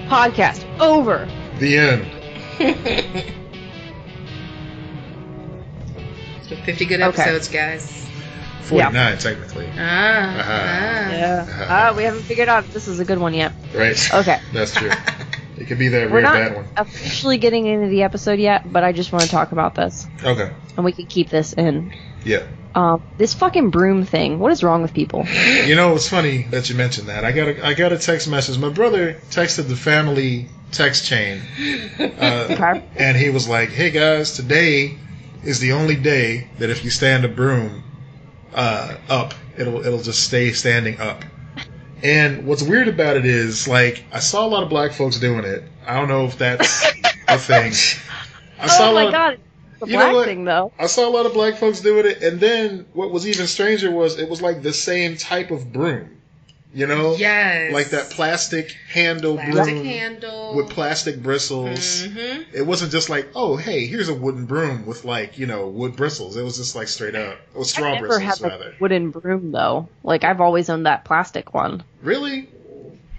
Podcast over. The end. So 50 good episodes, guys. 49, technically. We haven't figured out if this is a good one yet. Right. Okay. That's true. It could be the We're very bad one. not officially getting into the episode yet, but I just want to talk about this. Okay. And we can keep this in. Yeah. This fucking broom thing. What is wrong with people? You know, it's funny that you mentioned that. I got a text message. My brother texted the family text chain. Okay. And he was like, hey guys, today is the only day that if you stand a broom up, it'll just stay standing up. And what's weird about it is, like, I saw a lot of black folks doing it. I don't know if that's a thing. Oh my god, it's a black thing though. I saw a lot of black folks doing it, and then what was even stranger was it was like the same type of broom. You know? Yes. Like that plastic handle broom with plastic bristles. Mm-hmm. It wasn't just like, oh, hey, here's a wooden broom with, like, you know, wood bristles. It was just like straight up. It was straw bristles, I've never had rather. a wooden broom though. Like, I've always owned that plastic one. Really?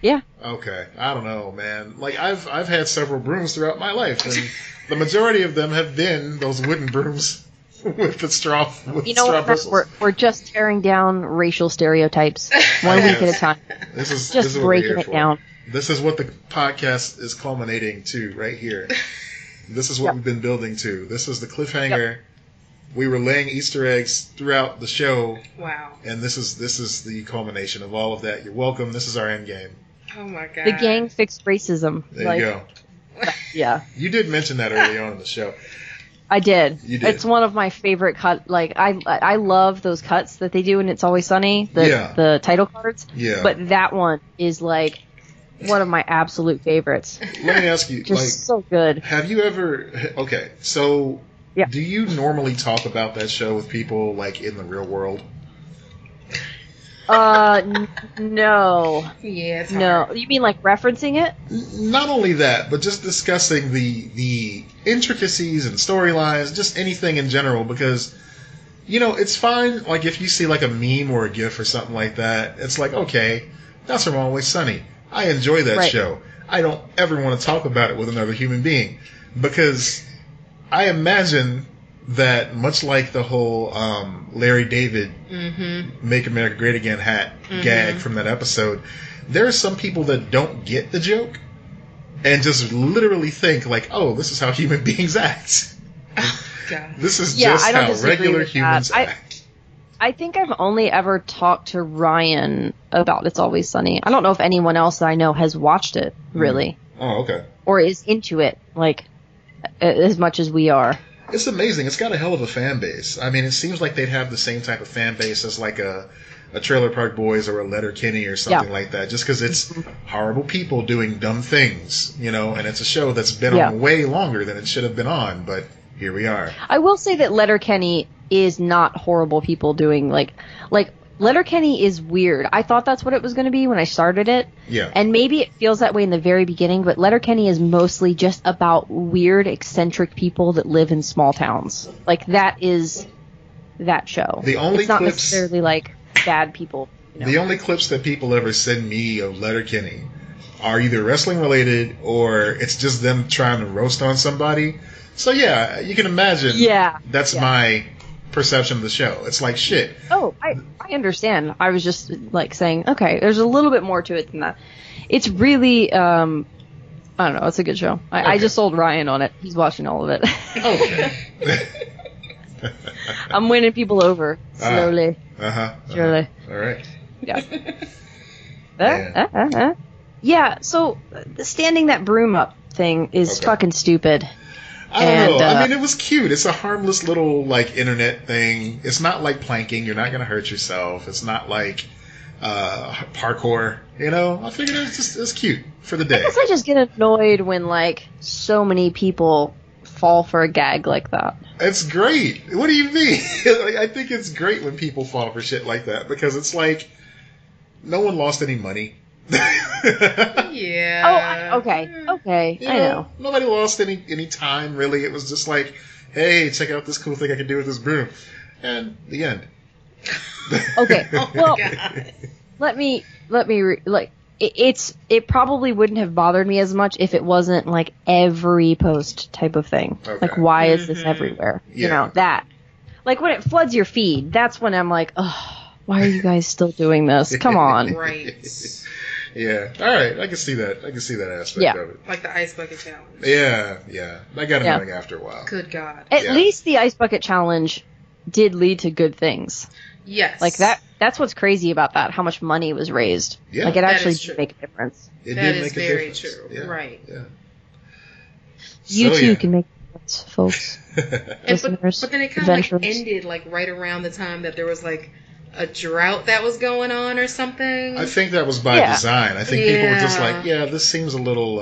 Yeah. Okay. I don't know, man. Like, I've had several brooms throughout my life, and the majority of them have been those wooden brooms. With the straw, bristles. We're just tearing down racial stereotypes one week at a time. This is just breaking it down. This is what the podcast is culminating to right here. This is what we've been building to. This is the cliffhanger. Yep. We were laying Easter eggs throughout the show. Wow. And this is the culmination of all of that. You're welcome. This is our end game. Oh my god. The gang fixed racism. There you go. Yeah. You did mention that early on in the show. I did. You did. It's one of my favorite cut. Like, I love those cuts that they do in It's Always Sunny. The title cards. Yeah. But that one is like one of my absolute favorites. Let me ask you, just like, so good. Have you ever? Okay, so do you normally talk about that show with people like in the real world? No. Yeah, it's no. hard. You mean like referencing it? Not only that, but just discussing the intricacies and storylines, just anything in general, because, you know, it's fine, like, if you see, like, a meme or a GIF or something like that, it's like, okay, that's from Always Sunny. I enjoy that show. I don't ever want to talk about it with another human being, because I imagine that, much like the whole Larry David Make America Great Again hat gag from that episode, there are some people that don't get the joke and just literally think like, oh, this is how human beings act. This is just how regular humans act. I think I've only ever talked to Ryan about It's Always Sunny. I don't know if anyone else that I know has watched it, really. Oh, okay. Or is into it, like, as much as we are. It's amazing. It's got a hell of a fan base. I mean, it seems like they'd have the same type of fan base as like a Trailer Park Boys or a Letterkenny or something like that, just because it's horrible people doing dumb things, you know, and it's a show that's been on way longer than it should have been on, but here we are. I will say that Letterkenny is not horrible people doing, like Letterkenny is weird. I thought that's what it was going to be when I started it. Yeah. And maybe it feels that way in the very beginning, but Letterkenny is mostly just about weird, eccentric people that live in small towns. Like, that is that show. It's not necessarily, like, bad people. You know? The only clips that people ever send me of Letterkenny are either wrestling related or it's just them trying to roast on somebody. So, yeah, you can imagine that's my perception of the show. It's like shit. Oh, I understand. I was just like saying, okay, there's a little bit more to it than that. It's really, I don't know, it's a good show. I just sold Ryan on it. He's watching all of it. Okay. I'm winning people over slowly. Surely. All right. Yeah. Yeah, so the standing that broom up thing is fucking stupid. I don't know. I mean, it was cute. It's a harmless little, like, internet thing. It's not like planking. You're not going to hurt yourself. It's not like parkour. You know? I figured it's cute for the day. I guess I just get annoyed when, like, so many people fall for a gag like that. It's great. What do you mean? Like, I think it's great when people fall for shit like that because it's like no one lost any money. Yeah. Oh, okay. You I know. Nobody lost any time, really. It was just like, hey, check out this cool thing I can do with this broom. And the end. Okay. Oh, well, God. let me it probably wouldn't have bothered me as much if it wasn't like every post type of thing. Okay. Like, why is this everywhere? Yeah. You know, that. Like, when it floods your feed, that's when I'm like, oh, why are you guys still doing this? Come on. Right. Yeah. All right. I can see that. I can see that aspect of it. Like the ice bucket challenge. Yeah. Yeah. I got annoying after a while. Good God. At least the ice bucket challenge did lead to good things. Yes. Like that's what's crazy about that, how much money was raised. Yeah. Like, it actually did make a difference. It did make a difference. That is very true. Yeah. Right. Yeah. You too can make a difference, folks. Listeners, but then it kind of like ended like right around the time that there was like a drought that was going on or something. I think that was by design. I think people were just like, this seems a little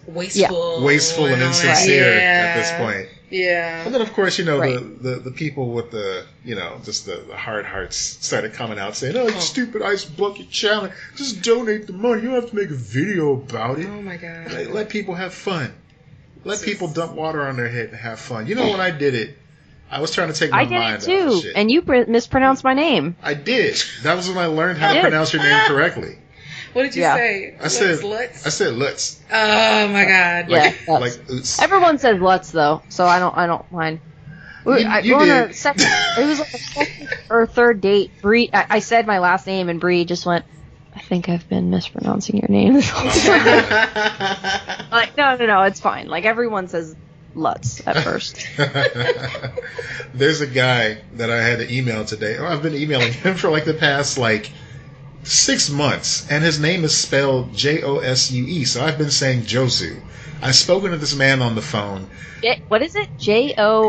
wasteful and insincere at this point. Yeah. And then, of course, you know, the people with the, you know, just the hard hearts started coming out saying, oh, you stupid ice bucket challenge. Just donate the money. You don't have to make a video about it. Oh, my God. Let people have fun. Let people dump water on their head and have fun. You know, when I did it, I was trying to take my mind out of shit. I did it too, and you mispronounced my name. I did. That was when I learned how to pronounce your name correctly. What did you say? I said Lutz. Oh my God! Like oots. Everyone says Lutz though, so I don't mind. You did. On a second, it was like a second or third date. Bree, I said my last name, and Bree just went, I think I've been mispronouncing your name this whole time. Like, no, it's fine. Like, everyone says Lutz at first. There's a guy that I had to email today. I've been emailing him for like the past 6 months, and his name is spelled Josue. So I've been saying Josu. I've spoken to this man on the phone. What is it? Josue.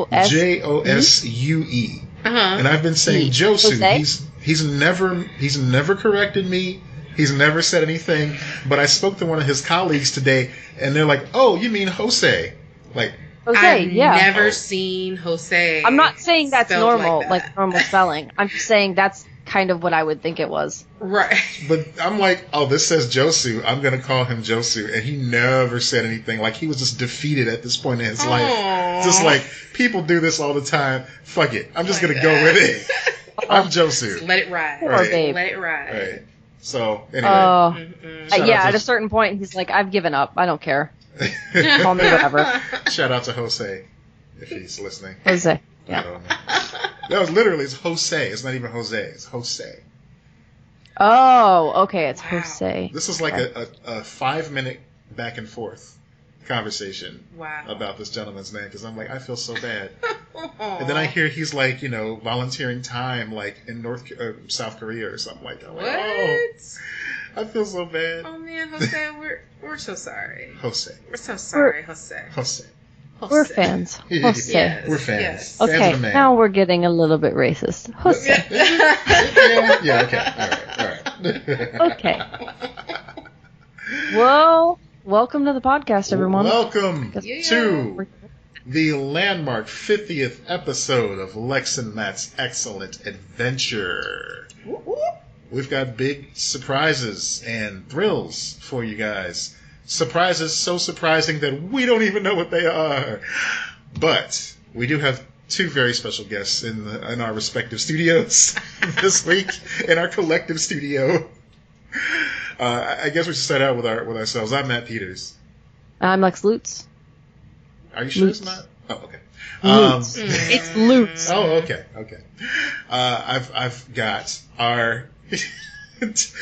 And I've been saying Josu. He's never corrected me. He's never said anything. But I spoke to one of his colleagues today, and they're like, "Oh, you mean Jose?" Like, I've never seen Jose. I'm not saying that's normal, like normal spelling. I'm just saying that's kind of what I would think it was. Right. But I'm like, oh, this says Josu. I'm going to call him Josu. And he never said anything. Like, he was just defeated at this point in his life. Just like, people do this all the time. Fuck it. I'm just going to go with it. I'm Josu. Just let it ride. Right. Babe. Let it ride. Right. So, anyway. At a certain point, he's like, I've given up. I don't care. Call me whatever. Shout out to Jose, if he's listening. Jose. Yeah. I don't know. That was literally, it's Jose. It's not even Jose. It's Jose. Oh, okay. It's Jose. This is like a 5-minute back and forth conversation about this gentleman's name, because I'm like, I feel so bad. And then I hear he's like, volunteering time like in South Korea or something like that. What? Like, oh, I feel so bad. Oh man, Jose, we're so sorry. Jose. We're so sorry, Jose. Jose. We're fans. Jose. Yes, we're fans. Yes. Okay, fans of the man. now we're getting a little bit racist. Jose. Yeah, okay. All right. Okay. Well, welcome to the podcast, everyone. Welcome to the landmark 50th episode of Lex and Matt's Excellent Adventure. We've got big surprises and thrills for you guys. Surprises so surprising that we don't even know what they are. But we do have 2 very special guests in our respective studios this week, in our collective studio. I guess we should start out with ourselves. I'm Matt Peters. I'm Lex Lutz. Are you sure it's not? Oh, okay. Lutz. It's Lutz. Oh, okay. I've got our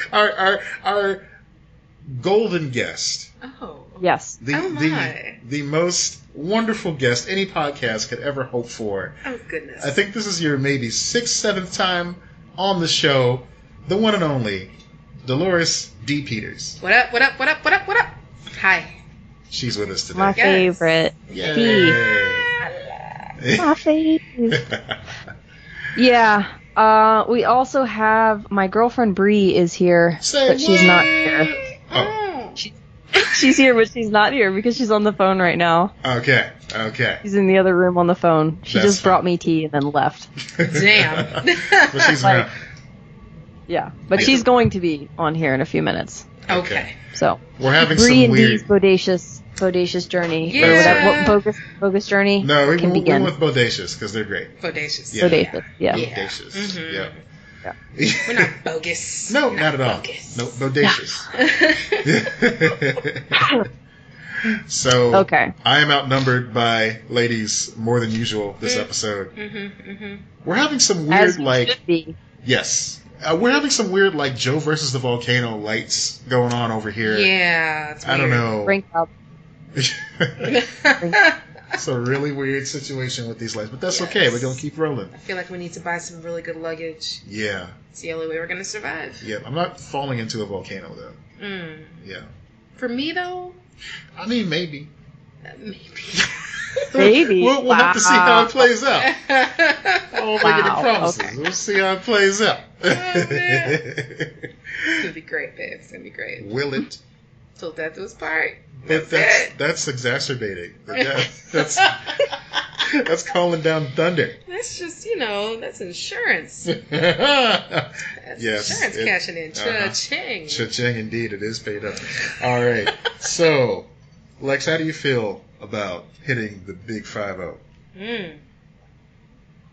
our golden guest. Oh. Yes. The most wonderful guest any podcast could ever hope for. Oh, goodness. I think this is your maybe 6th, 7th time on the show. The one and only Dolores D. Peters. What up? Hi. She's with us today. My favorite. Yay. My favorite. Yeah. We also have my girlfriend Bree is here, but she's not here. Oh. She's here, but she's not here because she's on the phone right now. Okay. She's in the other room on the phone. She just brought me tea and then left. Damn. But she's around. Yeah, but she's going to be on here in a few minutes. Okay. So we're having Bree some and Dee's bodacious journey. Yeah. Or whatever, bogus journey. No, we can went begin. with bodacious because they're great. Bodacious. Yeah. Bodacious. Yeah. Bodacious. Mm-hmm. Yeah. Yeah. We're not bogus. No, not at all. Bogus. No, bodacious. So, okay. I am outnumbered by ladies more than usual this episode. We're having some weird, yes. We're having some weird, Joe versus the volcano lights going on over here. Yeah, it's weird. I don't know. Bring up. It's a really weird situation with these lights, but that's okay. We're going to keep rolling. I feel like we need to buy some really good luggage. Yeah. It's the only way we're going to survive. Yeah, I'm not falling into a volcano, though. Yeah. For me, though? I mean, maybe. Maybe. We'll have to see how it plays out. I won't make any promises. Okay. We'll see how it plays out. It's going to be great, babe. It's going to be great. Will it? Till death do us part. That's exacerbating. That's calling down thunder. That's just, that's insurance. Yes. Insurance cashing in. Cha-ching. Cha-ching, indeed. It is paid up. All right. So, Lex, how do you feel about hitting the big 5-0?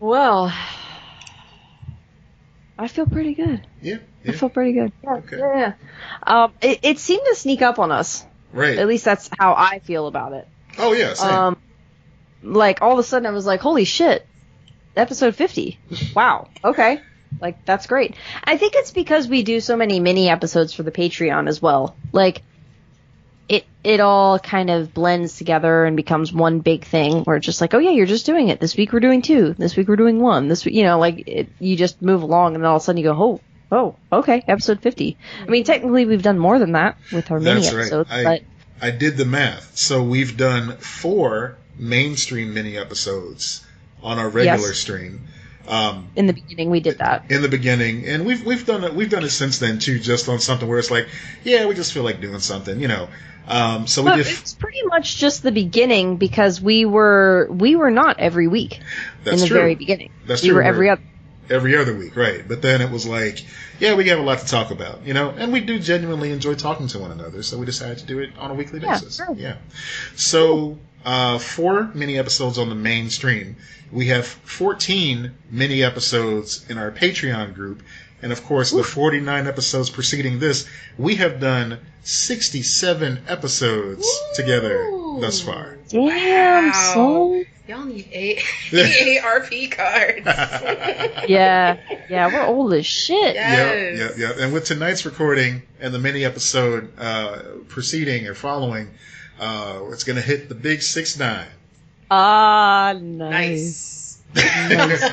Well, I feel pretty good. Yeah. I feel pretty good. Yeah. Okay. Yeah. It seemed to sneak up on us. Right. At least that's how I feel about it. Oh, yeah, same. All of a sudden I was like, holy shit, episode 50. Wow. Okay. That's great. I think it's because we do so many mini episodes for the Patreon as well. It all kind of blends together and becomes one big thing where it's just like, oh yeah, you're just doing it. This week we're doing 2. This week we're doing 1. This week, you just move along and then all of a sudden you go, oh, okay, episode 50. I mean, technically we've done more than that with our mini episodes. Right. I did the math. So we've done 4 mainstream mini episodes on our regular stream. In the beginning, we did that. In the beginning, and we've done it since then too, just on something where it's like, yeah, we just feel like doing something, So we did. It's pretty much just the beginning because we were not every week in the very beginning. That's true. We were every other week, right? But then it was like, yeah, we have a lot to talk about, and we do genuinely enjoy talking to one another, so we decided to do it on a weekly basis. Sure. Yeah. So 4 mini episodes on the main stream. We have 14 mini episodes in our Patreon group. And of course, the 49 episodes preceding this, we have done 67 episodes together thus far. Damn, son. Y'all need AARP cards. Yeah, we're old as shit. Yes. Yep. And with tonight's recording and the mini episode preceding or following, it's going to hit the big 6-9. Ah, nice. Nice.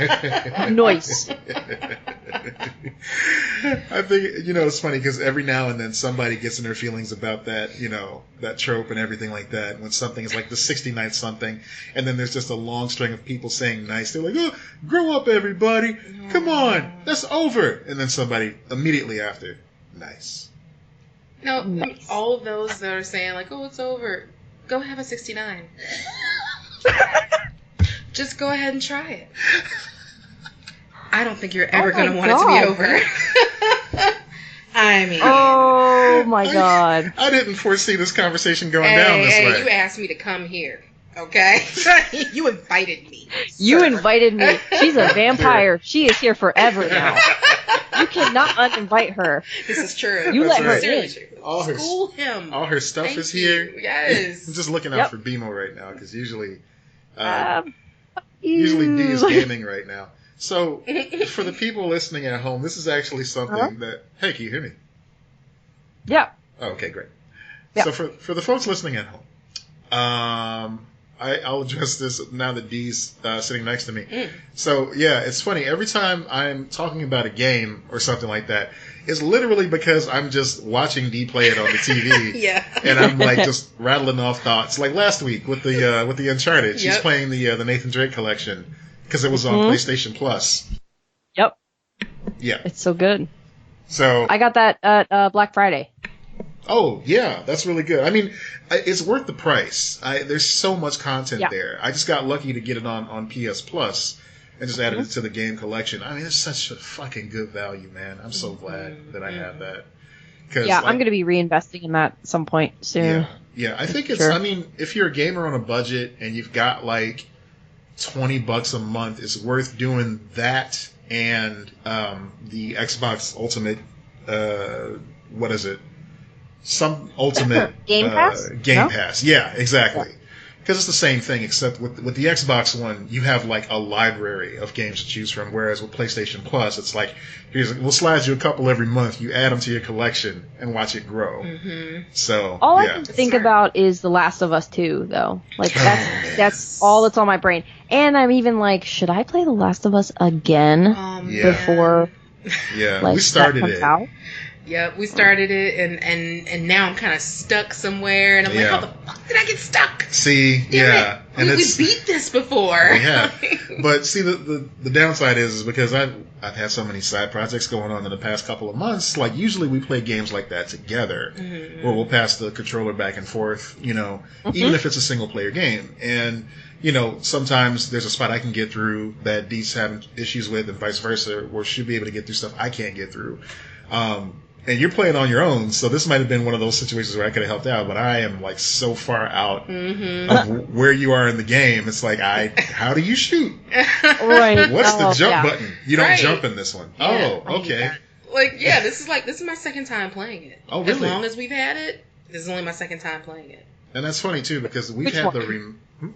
I think, it's funny because every now and then somebody gets in their feelings about that, that trope and everything like that. When something is like the 69th something, and then there's just a long string of people saying nice. They're like, oh, grow up, everybody. Come on. That's over. And then somebody immediately after, nice. No, nice. All of those that are saying like, oh, it's over. Go have a 69. Just go ahead and try it. I don't think you're ever going to want it to be over. I mean. Oh, my God. I didn't foresee this conversation going down this way. You asked me to come here, okay? You invited me. You invited me. She's a vampire. She is here forever now. You cannot uninvite her. This is true. You let her in. School him. All her stuff is here. Yes. I'm just looking out for BMO right now because usually D is gaming right now. So, for the people listening at home, this is actually something that... Hey, can you hear me? Yeah. Oh, okay, great. Yeah. So, for the folks listening at home, I'll address this now that Dee's sitting next to me. So, yeah, it's funny. Every time I'm talking about a game or something like that, it's literally because I'm just watching Dee play it on the TV. Yeah. And I'm just rattling off thoughts. Like last week with the Uncharted, she's playing the Nathan Drake collection because it was on PlayStation Plus. Yep. Yeah. It's so good. So I got that at Black Friday. Oh, yeah, that's really good. I mean, it's worth the price. There's so much content there. I just got lucky to get it on PS Plus and just added it to the game collection. I mean, it's such a fucking good value, man. I'm so glad that I have that. Yeah, I'm going to be reinvesting in that at some point soon. Yeah, I think it's, I mean, if you're a gamer on a budget and you've got like $20 a month, it's worth doing that and the Xbox Ultimate, what is it? Some Ultimate Game Pass? Game Pass. Yeah, exactly. Because it's the same thing, except with the Xbox One, you have like a library of games to choose from. Whereas with PlayStation Plus, it's like, we'll slide you a couple every month. You add them to your collection and watch it grow. Mm-hmm. So all I can think about is The Last of Us 2, though. Like that's all that's on my brain. And I'm even like, should I play The Last of Us again before? Yeah, like, we started that comes it. Out? Yep, we started it, and now I'm kind of stuck somewhere, and I'm like, how the fuck did I get stuck? See, Damn it. And we beat this before. Yeah, but see, the downside is because I've had so many side projects going on in the past couple of months. Like, usually we play games like that together, where we'll pass the controller back and forth, even if it's a single player game. And sometimes there's a spot I can get through that Dee's having issues with, and vice versa, where she'll be able to get through stuff I can't get through. And you're playing on your own, so this might have been one of those situations where I could have helped out, but I am like so far out of where you are in the game. It's like, how do you shoot? Right. What's the jump button? You don't jump in this one. Yeah. Oh, okay. This is my second time playing it. Oh, really? As long as we've had it, this is only my second time playing it. And that's funny too, because we've had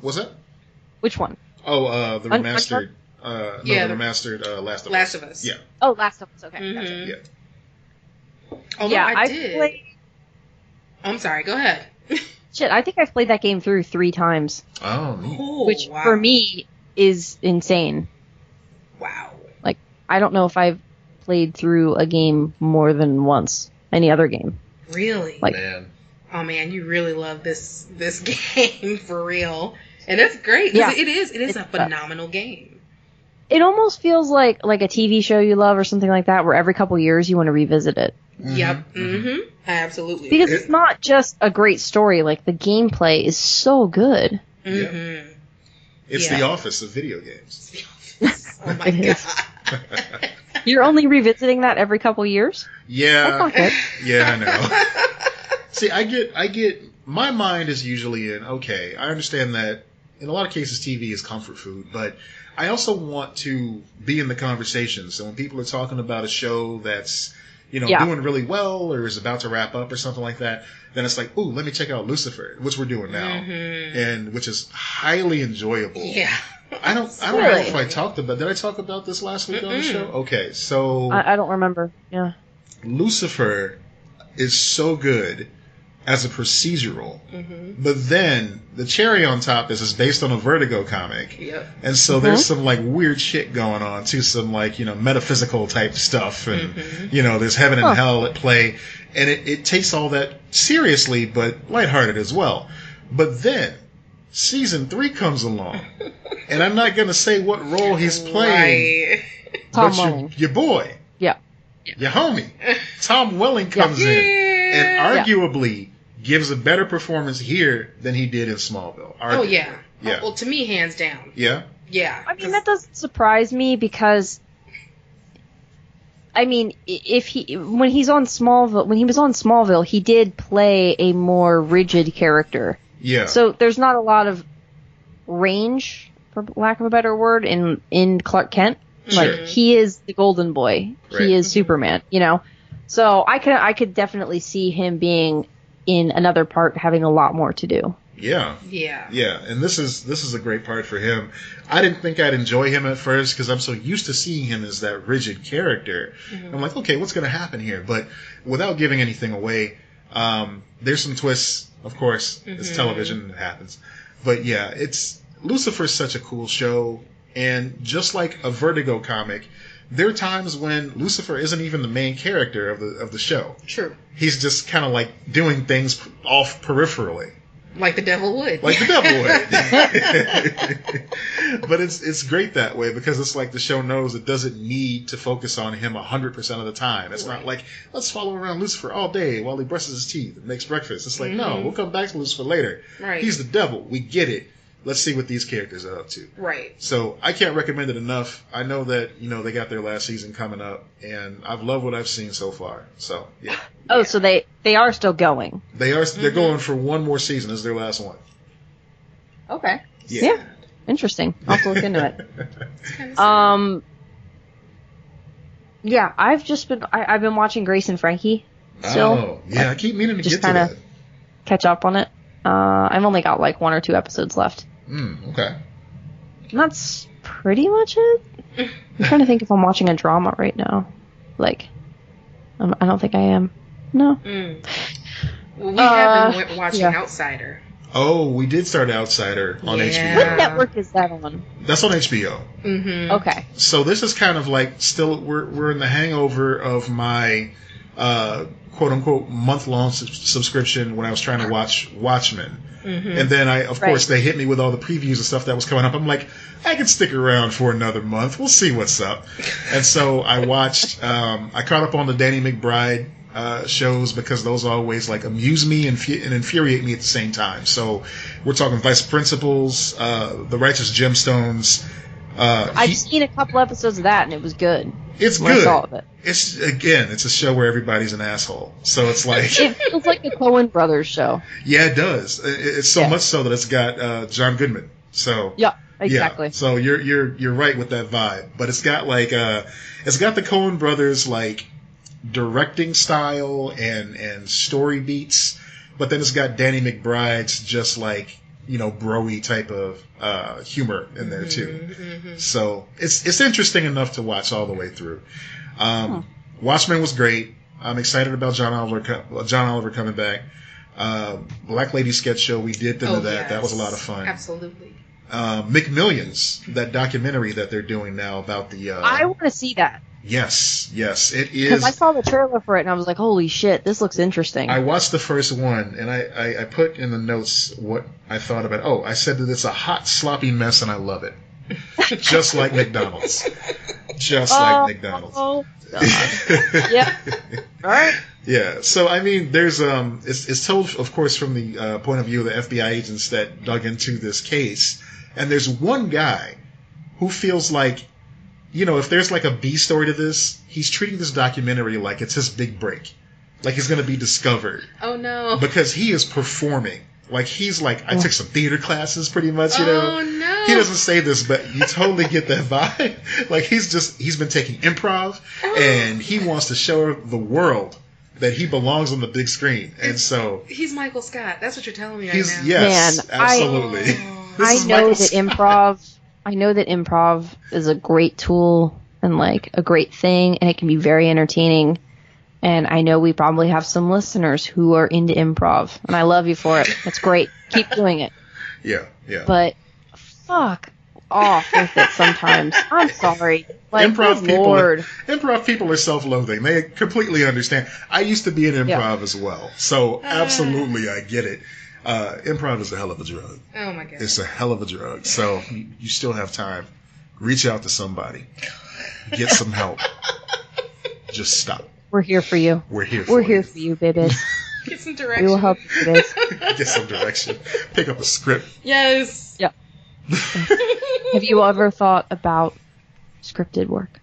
what's that? Which one? Oh, the remastered. The remastered Last of Us. Yeah. Oh, Last of Us. Okay. Gotcha. Yeah. Although I did. I'm sorry. Go ahead. Shit, I think I've played that game through 3 times. Oh, neat. Which for me is insane. Wow. Like, I don't know if I've played through a game more than once. Any other game. Really? Like, man. Oh man, you really love this game for real, and that's great. Yeah. It is a phenomenal game. It almost feels like a TV show you love or something like that, where every couple years you want to revisit it. Yep. Mm-hmm. Absolutely. Because it's not just a great story. Like, the gameplay is so good. Mm-hmm. It's The Office of video games. Oh my god. You're only revisiting that every couple years? Yeah. That's not good. Yeah, I know. See, I get. My mind is usually in, okay, I understand that in a lot of cases TV is comfort food, but I also want to be in the conversation. So when people are talking about a show that's, doing really well or is about to wrap up or something like that, then it's like, ooh, let me check out Lucifer, which we're doing now, and which is highly enjoyable. Yeah. I don't know if I talked about. Did I talk about this last week on the show? Okay, so I don't remember. Yeah. Lucifer is so good as a procedural, but then the cherry on top is it's based on a Vertigo comic, and so there's some like weird shit going on too, some like metaphysical type stuff, and there's heaven and hell at play, and it takes all that seriously but lighthearted as well. But then season 3 comes along, and I'm not gonna say what role he's playing, but your boy, your homie, Tom Welling comes in, and arguably gives a better performance here than he did in Smallville. Oh, yeah. Well, to me, hands down. Yeah? Yeah. I mean, that doesn't surprise me because, I mean, when he was on Smallville, he did play a more rigid character. Yeah. So there's not a lot of range, for lack of a better word, in Clark Kent. Sure. Like, he is the golden boy. Right. He is Superman, So I could definitely see him being in another part having a lot more to do. Yeah. And this is a great part for him. I didn't think I'd enjoy him at first because I'm so used to seeing him as that rigid character. I'm like, okay, what's going to happen here? But without giving anything away, there's some twists, of course. It's television, it happens. But yeah, Lucifer's such a cool show, and just like a Vertigo comic, there are times when Lucifer isn't even the main character of the show. True. He's just kind of like doing things off peripherally. Like the devil would. Like the devil would. But it's great that way because it's like the show knows it doesn't need to focus on him 100% of the time. It's not like, let's follow around Lucifer all day while he brushes his teeth and makes breakfast. It's like, no, we'll come back to Lucifer later. Right. He's the devil. We get it. Let's see what these characters are up to. Right. So I can't recommend it enough. I know that, they got their last season coming up, and I've loved what I've seen so far. So, yeah. Oh, so they are still going. They're going for one more season. This is their last one. Okay. Yeah. Interesting. I'll have to look into it. Yeah, I've been watching Grace and Frankie still. Oh, yeah, I keep meaning to get to that. Catch up on it. I've only got like 1 or 2 episodes left. Okay. And that's pretty much it. I'm trying to think if I'm watching a drama right now. Like, I don't think I am. No. Well, we have been watching Outsider. Oh, we did start Outsider on HBO. What network is that on? That's on HBO. Mm-hmm. Okay. So this is kind of like still we're in the hangover of my quote unquote month-long subscription when I was trying to watch Watchmen. Mm-hmm. And then of course they hit me with all the previews and stuff that was coming up. I'm like, I can stick around for another month. We'll see what's up. And so I watched I caught up on the Danny McBride shows because those always like amuse me and infuriate me at the same time. So we're talking Vice Principals, The Righteous Gemstones. I've seen a couple episodes of that and it was good. It's good. I saw it. It's a show where everybody's an asshole. So it's like it feels like the Coen Brothers show. Yeah, it does. It's so much so that it's got John Goodman. So yeah, exactly. Yeah. So you're right with that vibe. But it's got like it's got the Coen Brothers like directing style and story beats, but then it's got Danny McBride's just like, you know, bro-y type of humor in there too. Mm-hmm. So it's interesting enough to watch all the way through. Watchmen was great. I'm excited about John Oliver coming back. Black Lady Sketch Show, we did that. Yes. That was a lot of fun. Absolutely. McMillions, that documentary that they're doing now about the... I want to see that. Yes, it is. Because I saw the trailer for it and I was like, holy shit, this looks interesting. I watched the first one and I put in the notes what I thought about it. Oh, I said that it's a hot, sloppy mess and I love it. Just like McDonald's. Like McDonald's. Oh, God. Yeah. All right. Yeah. So, I mean, there's it's told, of course, from the point of view of the FBI agents that dug into this case. And there's one guy who feels like, you know, if there's like a B story to this, he's treating this documentary like it's his big break. Like he's going to be discovered. Oh, no. Because he is performing. Like he's like, I took some theater classes pretty much, you know. Oh, no. He doesn't say this, but you totally get that vibe. Like he's been taking improv and he wants to show the world that he belongs on the big screen. And so. He's Michael Scott. That's what you're telling me right now. Yes, man, absolutely. I know that improv is a great tool and like a great thing, and it can be very entertaining. And I know we probably have some listeners who are into improv, and I love you for it. That's great. Keep doing it. Yeah. But fuck off with it sometimes. I'm sorry. Like, improv people are self-loathing. They completely understand. I used to be in improv as well, so absolutely I get it. Improv is a hell of a drug. Oh my God. It's a hell of a drug. So you still have time. Reach out to somebody. Get some help. Just stop. We're here for you. We're here for you, babies. Get some direction. We will help you, babies. Get some direction. Pick up a script. Yes. Yeah. Have you ever thought about scripted work?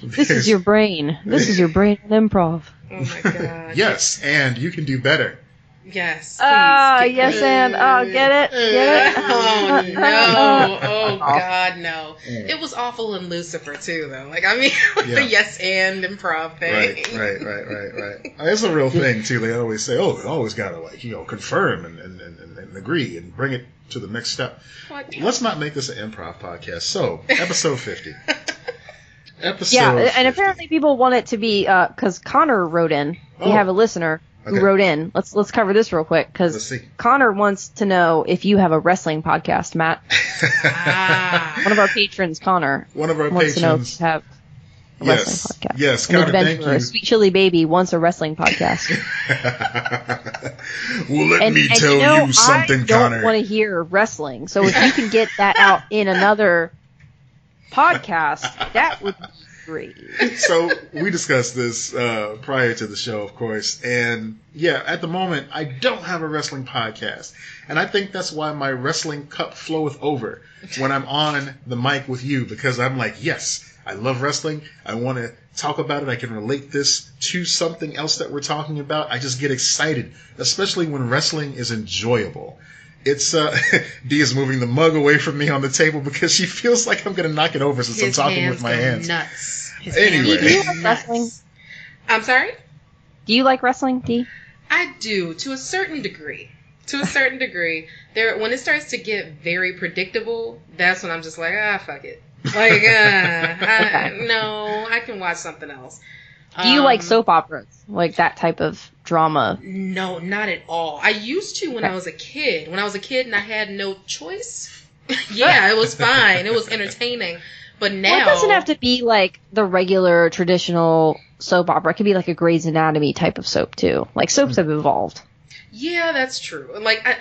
This is your brain. This is your brain in improv. Oh my God. Yes, and you can do better. Yes. Yes, and get it? Oh no! Oh God, no! It was awful in Lucifer too, though. Like I mean, the yes and improv thing. Right. It's a real thing too. They always say, "Oh, you always gotta confirm and agree and bring it to the next step." Let's not make this an improv podcast. So, episode 50. And apparently people want it to be because Connor wrote in. We have a listener who wrote in. Let's cover this real quick because Connor wants to know if you have a wrestling podcast, Matt. One of our patrons, Connner. Wants to know if you have a wrestling podcast. Yes, Connor, thank you. Sweet Chili Baby wants a wrestling podcast. Well, let me tell you something, Connor. I don't want to hear wrestling, so if you can get that out in another podcast, that would be great. So we discussed this prior to the show, of course, and at the moment I don't have a wrestling podcast, and I think that's why my wrestling cup floweth over when I'm on the mic with you, because I'm like, yes, I love wrestling, I want to talk about it, I can relate this to something else that we're talking about. I just get excited, especially when wrestling is enjoyable. It's Dee is moving the mug away from me on the table because she feels like I'm going to knock it over since I'm talking with my hands. Nuts. Anyway. Do you like wrestling? I'm sorry? Do you like wrestling, Dee? I do, to a certain degree. To a certain degree. When it starts to get very predictable, that's when I'm just like, fuck it. Like, no, I can watch something else. Do you like soap operas? Like that type of drama? No, not at all. I used to when I was a kid. When I was a kid and I had no choice. Yeah, it was fine. It was entertaining. But now... Well, it doesn't have to be like the regular traditional soap opera. It could be like a Grey's Anatomy type of soap, too. Like, soaps have evolved. Yeah, that's true. Like, I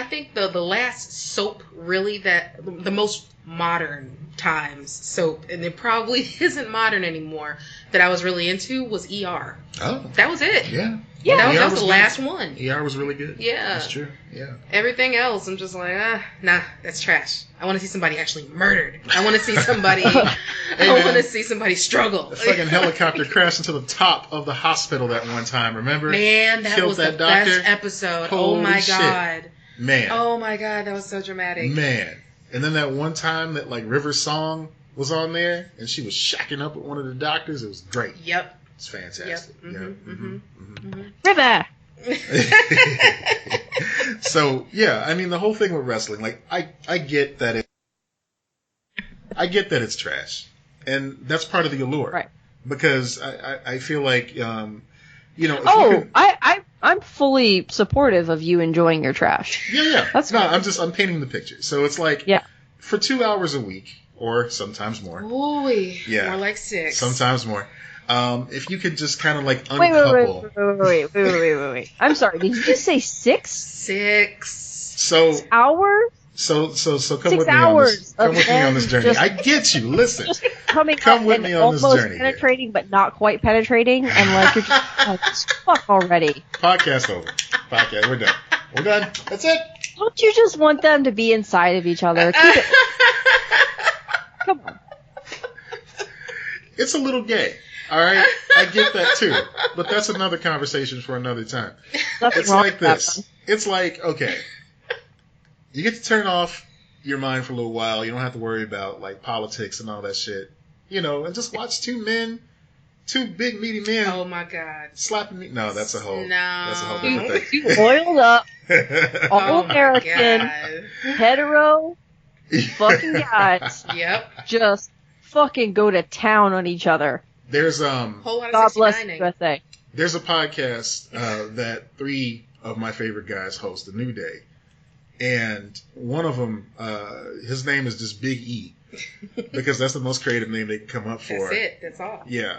think the last soap, really, that... The most modern times soap, and it probably isn't modern anymore, that I was really into was ER. Oh. That was it. Yeah. Yeah, that was the last one. ER was really good. Yeah. That's true. Yeah. Everything else, I'm just like, nah, that's trash. I want to see somebody actually murdered. I want to see somebody. I want to see somebody struggle. The fucking helicopter crashed into the top of the hospital that one time. Remember? Man, that was the best episode. Holy oh my shit. God. Man. Oh my God, that was so dramatic. Man. And then that one time that like River's song was on there, and she was shacking up with one of the doctors. It was great. Yep. It's fantastic. Yep. River. So yeah, I mean the whole thing with wrestling, like I get that it's trash, and that's part of the allure, right? Because I feel like I'm fully supportive of you enjoying your trash. Yeah. I'm painting the picture. So it's like for 2 hours a week or sometimes more. Ooh, more like 6. Sometimes more. If you could just kind of like uncouple. Wait. I'm sorry. Did you just say 6? 6. So hours? So come 6 with me hours on this. Come with me on this journey. I get you. Listen. Come with me on this journey. Almost penetrating, but not quite penetrating, and like you're just like, fuck already. Podcast over. Podcast. We're done. We're done. That's it. Don't you just want them to be inside of each other? Keep it. Come on. It's a little gay. All right, I get that too, but that's another conversation for another time. It's like this. It's like, okay, you get to turn off your mind for a little while. You don't have to worry about like politics and all that shit, and just watch two big meaty men. Oh my God, slapping me. No, that's a whole different thing. You oiled up, all American, hetero, fucking guys. Yep. Just fucking go to town on each other. There's God bless USA. There's a podcast that 3 of my favorite guys host, The New Day, and one of them, his name is just Big E, because that's the most creative name they can come up for. That's it. That's all. Yeah.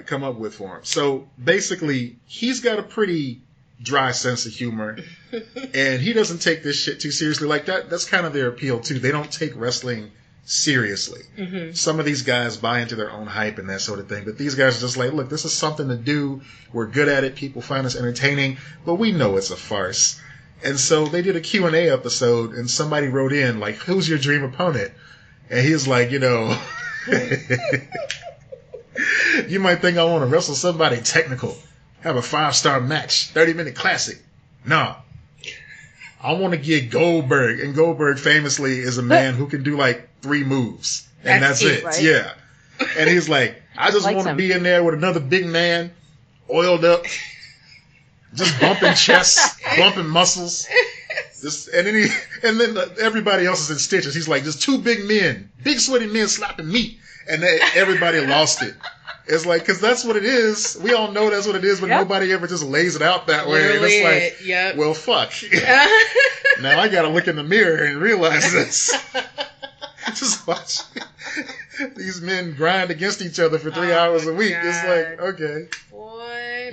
Come up with for him. So basically, he's got a pretty dry sense of humor, and he doesn't take this shit too seriously. Like that. That's kind of their appeal too. They don't take wrestling seriously. Mm-hmm. Some of these guys buy into their own hype and that sort of thing, but these guys are just like, look, this is something to do. We're good at it. People find us entertaining, but we know it's a farce. And so they did a Q&A episode, and somebody wrote in, like, who's your dream opponent? And he was like, you might think I want to wrestle somebody technical, have a 5-star match, 30-minute classic. No. I want to get Goldberg, and Goldberg famously is a man who can do like 3 moves, and that's it. Right? Yeah. And he's like, I just want to be in there with another big man, oiled up, just bumping chests, bumping muscles. And then everybody else is in stitches. He's like, just 2 big men, big sweaty men slapping meat, and everybody lost it. It's like, because that's what it is. We all know that's what it is, but nobody ever just lays it out that way. And it's like, well, fuck. Now I got to look in the mirror and realize this. Just watch these men grind against each other for 3 hours a week. God. It's like, okay. Boy,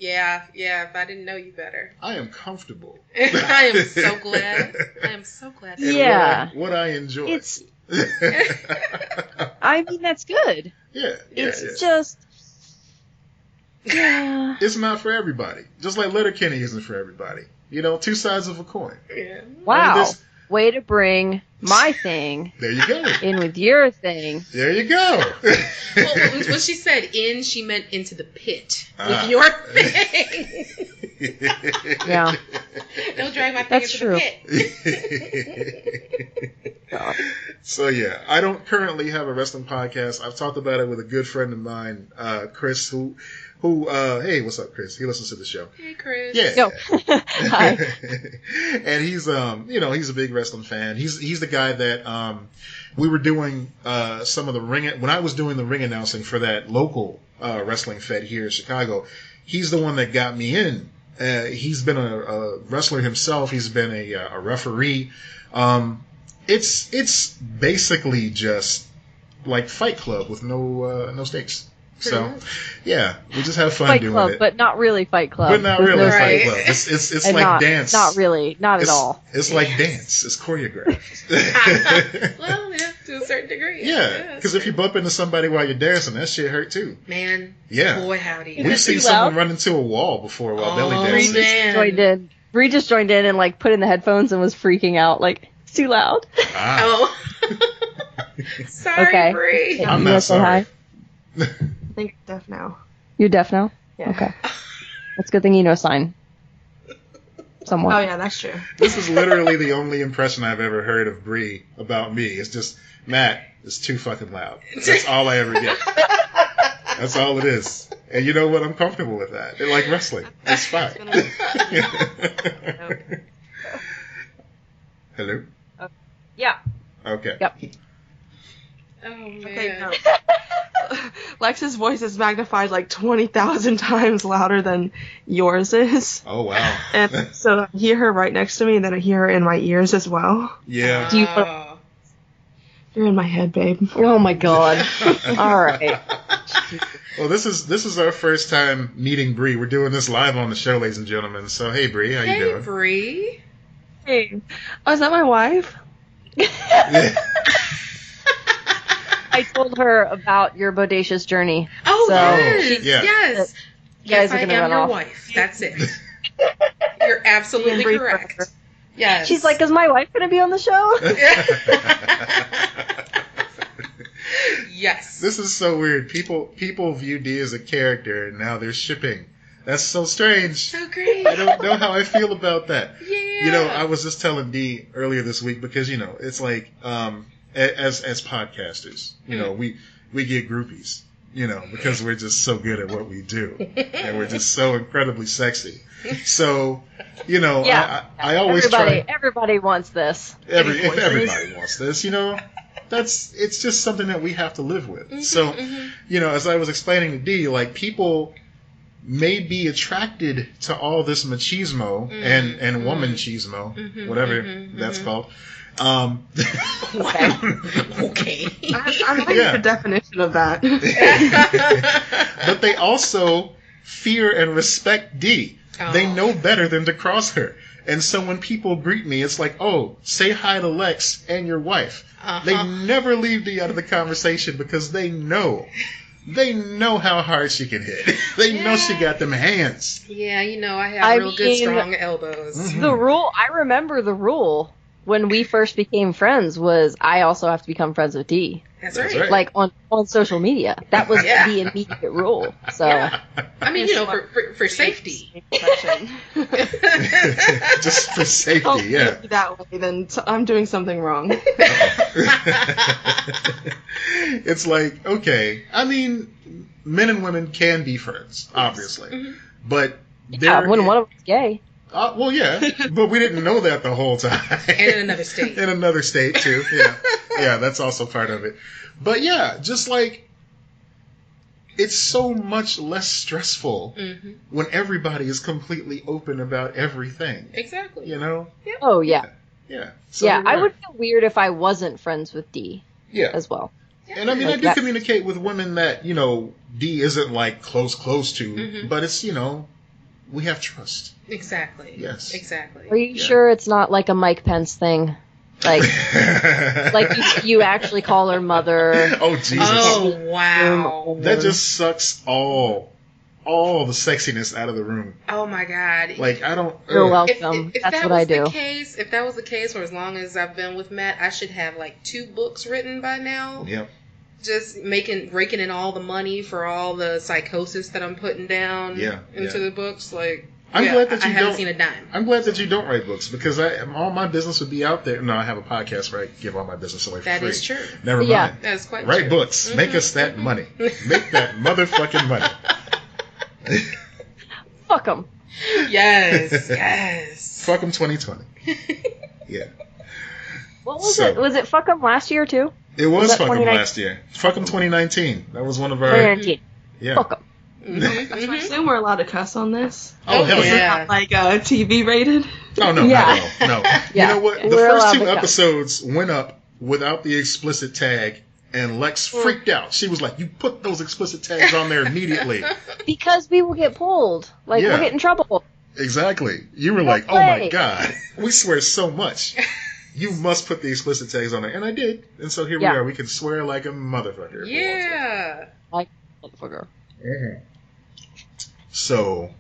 if I didn't know you better. I am comfortable. I am so glad. And what I enjoy. I mean, that's good. Yeah. It's just... Yeah. It's not for everybody. Just like Letterkenny isn't for everybody. 2 sides of a coin. Yeah. Wow. Way to bring my thing there you go. In with your thing. There you go. Well, when she said in, she meant into the pit with your thing. Yeah. Don't drag my thing into the pit. So yeah, I don't currently have a wrestling podcast. I've talked about it with a good friend of mine, Chris, who hey, what's up, Chris? He listens to the show. Hey, Chris. Yeah. Yo. Hi. And he's he's a big wrestling fan. He's the guy that we were doing some of the when I was doing the ring announcing for that local wrestling fed here in Chicago. He's the one that got me in. He's been a wrestler himself. He's been a referee. It's basically just like Fight Club with no stakes. So, yeah, we just have fun Fight doing Club, it. but not really Fight Club. But not really Fight Club. It's like dance. Not really. Not at all. It's like dance. It's choreographed. Well, yeah, to a certain degree. Yeah, because if you bump into somebody while you're dancing, that shit hurt too. Man. Yeah. Boy, howdy. We've seen someone run into a wall before while belly dancing. Bree just joined in and like put in the headphones and was freaking out. Like, it's too loud. Oh. Sorry, okay. Bree. I'm not sorry. I think I'm deaf now. You're deaf now? Yeah. Okay. That's a good thing you know sign. Somewhat. Oh, yeah, that's true. This is literally the only impression I've ever heard of Bree about me. It's just, Matt is too fucking loud. That's all I ever get. That's all it is. And you know what? I'm comfortable with that. They're like wrestling. It's fine. Hello? Yeah. Okay. Yep. Oh, man. Okay, no. Lex's voice is magnified like 20,000 times louder than yours is. Oh, wow. And so I hear her right next to me, and then I hear her in my ears as well. Yeah. Do you You're in my head, babe. Oh, my God. All right. Well, this is our first time meeting Bree. We're doing this live on the show, ladies and gentlemen. So, hey, Bree, how you doing? Hey, Bree. Hey. Oh, is that my wife? Yeah. I told her about your bodacious journey. Oh, so yes. Yeah. Yes. You guys Yes, are I gonna am run your off. wife. That's it. You're absolutely Bree correct. forever. Yes. She's like, is my wife going to be on the show? Yes. This is so weird. People view Dee as a character, and now they're shipping. That's so strange. So great. I don't know how I feel about that. Yeah. You know, I was just telling Dee earlier this week because, you know, it's like, as podcasters, you know, we get groupies, you know, because we're just so good at what we do. And we're just so incredibly sexy. So, you know, Yeah. I always Everybody wants this. if everybody wants this, you know, it's just something that we have to live with. Mm-hmm, So, you know, as I was explaining to Dee, like, people may be attracted to all this machismo and woman chismo, whatever that's called. Okay. I'm looking for a definition of that. But they also fear and respect Dee. Oh. They know better than to cross her. And so when people greet me, it's like, oh, say hi to Lex and your wife. They never leave Dee out of the conversation because they know how hard she can hit. They know she got them hands. Yeah, you know, I have real good, strong elbows. Mm-hmm. The rule, I remember the rule when we first became friends was I also have to become friends with Dee. That's right. Like on social media. That was the immediate rule. So I mean, you know, for safety. Just for safety, Oh, yeah. that way, then I'm doing something wrong. It's like, okay, I mean, men and women can be friends, obviously. But when one of them's gay. Well, yeah, but we didn't know that the whole time. And in another state. In another state, too, yeah. Yeah, that's also part of it. But yeah, just like, it's so much less stressful when everybody is completely open about everything. Exactly. You know? Yeah. Oh, yeah. Yeah. So Yeah, I would feel weird if I wasn't friends with Dee as well. And I mean, Like I do communicate with women that, you know, Dee isn't like close to, but it's, you know, we have trust. Exactly. Yes. Exactly. Are you sure it's not like a Mike Pence thing? Like, you actually call her mother. Oh, Jesus. Oh, wow. That just sucks all the sexiness out of the room. Oh, my God. Like, I don't... You're welcome. If That's that what I was do. If that was the case for as long as I've been with Matt, I should have like 2 books written by now. Yep. Just raking in all the money for all the psychosis that I'm putting down into the books. Like, I'm glad that you haven't seen a dime. I'm glad that you don't write books because all my business would be out there. No, I have a podcast where I give all my business away for free. That is true. Never mind. Yeah, that's quite Write true. books. Mm-hmm. Make us that money. Make that motherfucking money. Fuck them. Yes. Fuck them 2020. Yeah. What was it? Was it fuck them last year too? It was fuck them last year. Fuck them 2019. That was one of our. 2019. Yeah. Fuck them. I assume we're allowed to cuss on this. Oh, hell yeah. Not like TV rated. Oh, no, yeah. No. Yeah. You know what? The first 2 episodes went up without the explicit tag, and Lex freaked out. She was like, you put those explicit tags on there immediately. Because we will get pulled. Like, we'll get in trouble. Exactly. You were like, oh my God, we swear so much. You must put the explicit tags on there. And I did. And so here we are. We can swear like a motherfucker. Yeah. Like a motherfucker. Mm-hmm. So,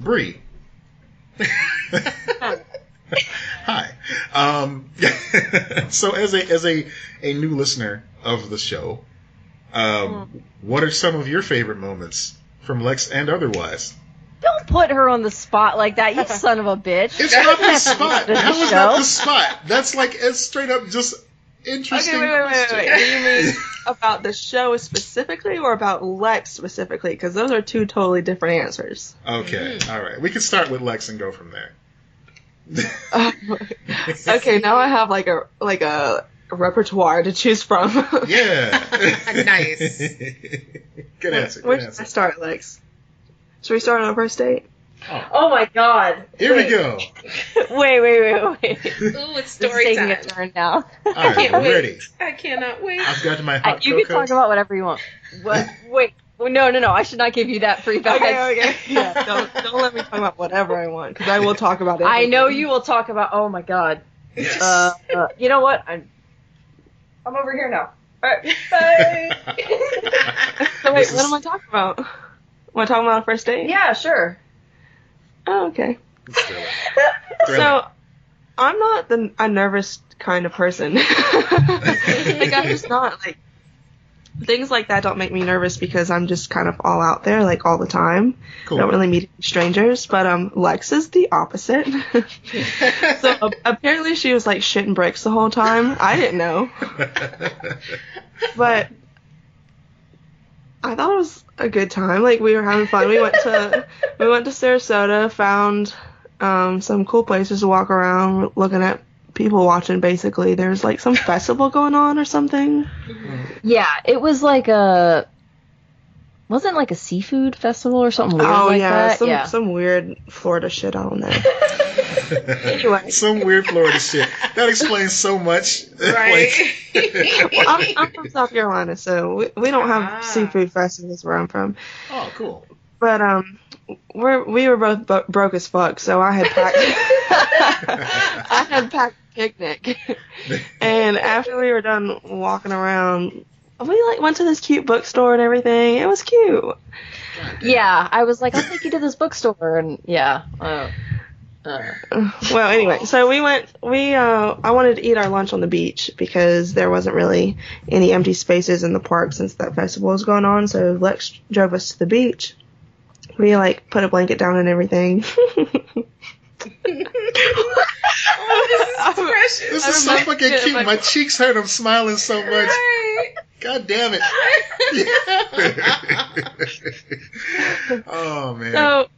Bree. Hi. So as a new listener of the show, what are some of your favorite moments from Lex and otherwise? Don't put her on the spot like that, you son of a bitch. It's not the spot. How is that the spot? That's like, it's straight up just interesting. Okay, wait. Do you mean about the show specifically or about Lex specifically? Because those are 2 totally different answers. Okay, all right. We can start with Lex and go from there. Okay, now I have like a repertoire to choose from. Yeah. Nice. Good answer. Where should I start, Lex? Should we start on a first date? Oh my God. Here we go. Wait. Ooh, it's story time. Taking a turn now. All right, I'm ready. I cannot wait. I've got my hot You can talk about whatever you want. What? Wait. No. I should not give you that free pass. Okay. Yeah, don't let me talk about whatever I want, because I will talk about it. I know you will talk about. Oh my God. Yes. You know what? I'm over here now. All right. Bye. So wait, what am I talking about? Am I talking about a first date? Yeah, sure. Oh, okay. So, I'm not a nervous kind of person. Like, I'm just not, like, things like that don't make me nervous because I'm just kind of all out there, like, all the time. Cool. I don't really meet strangers, but Lex is the opposite. So, apparently she was, like, shitting bricks the whole time. I didn't know. But I thought it was a good time. Like, we were having fun. We went to Sarasota, found some cool places to walk around, looking at people watching. Basically, there's like some festival going on or something. Yeah, it was like wasn't like a seafood festival or something weird like that? Some weird Florida shit on there. Anyway, some weird Florida shit. That explains so much. Right. Well, I'm from South Carolina, so we don't have seafood festivals where I'm from. Oh, cool. But we were both broke as fuck, so I had packed a picnic. And after we were done walking around, we like went to this cute bookstore and everything. It was cute. Yeah, I was like, I'll take you to this bookstore, and yeah. Well, anyway, so I wanted to eat our lunch on the beach because there wasn't really any empty spaces in the park since that festival was going on. So Lex drove us to the beach. We like put a blanket down and everything. Oh, this is precious. This is so fucking cute. My cheeks hurt. I'm smiling so much. Right. God damn it. Oh, man. So,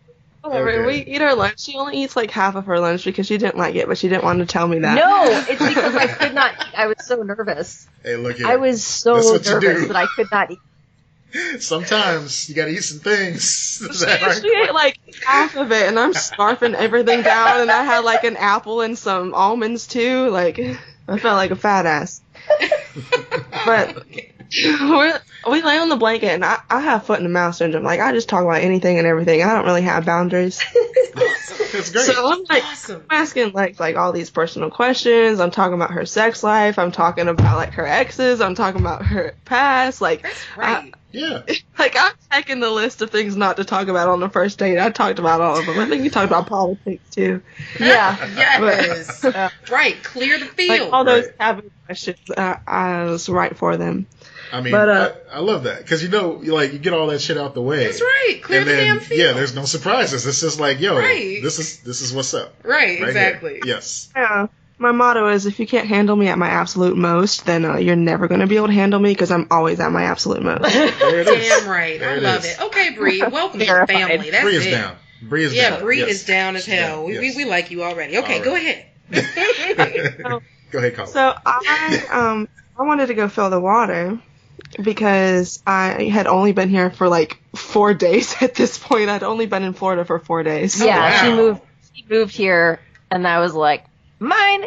whatever. Okay. We eat our lunch. She only eats like half of her lunch because she didn't like it, but she didn't want to tell me that. No, it's because I could not eat. I was so nervous. Hey, look here. I was so nervous that I could not eat. Sometimes you gotta eat some things. She ate like half of it, and I'm scarfing everything down, and I had like an apple and some almonds too. Like, I felt like a fat ass. But we lay on the blanket, and I have foot and mouth syndrome. Like, I just talk about anything and everything. I don't really have boundaries. That's great. So I'm like, Awesome. I'm asking like all these personal questions. I'm talking about her sex life. I'm talking about like her exes. I'm talking about her past. Like, That's right. Yeah. Like, I'm checking the list of things not to talk about on the first date. I talked about all of them. I think you talked about politics, too. Yeah. Yes. Right. Clear the field. Like, all those taboo questions, I was right for them. I mean, I love that. Because, you get all that shit out the way. That's right. Clear the damn field. Yeah, there's no surprises. It's just like, this is what's up. Right exactly. Here. Yes. Yeah. My motto is, if you can't handle me at my absolute most, then you're never going to be able to handle me, because I'm always at my absolute most. There it is. Damn right. I love it. Okay, Bree, welcome to the family. That's Bree is down. Bree is down. Yeah, Bree is down as hell. We like you already. Okay, go ahead. Go ahead, Colin. So I wanted to go fill the water, because I had only been here for like 4 days at this point. I'd only been in Florida for 4 days. Yeah, wow. She moved here, and I was like, mine.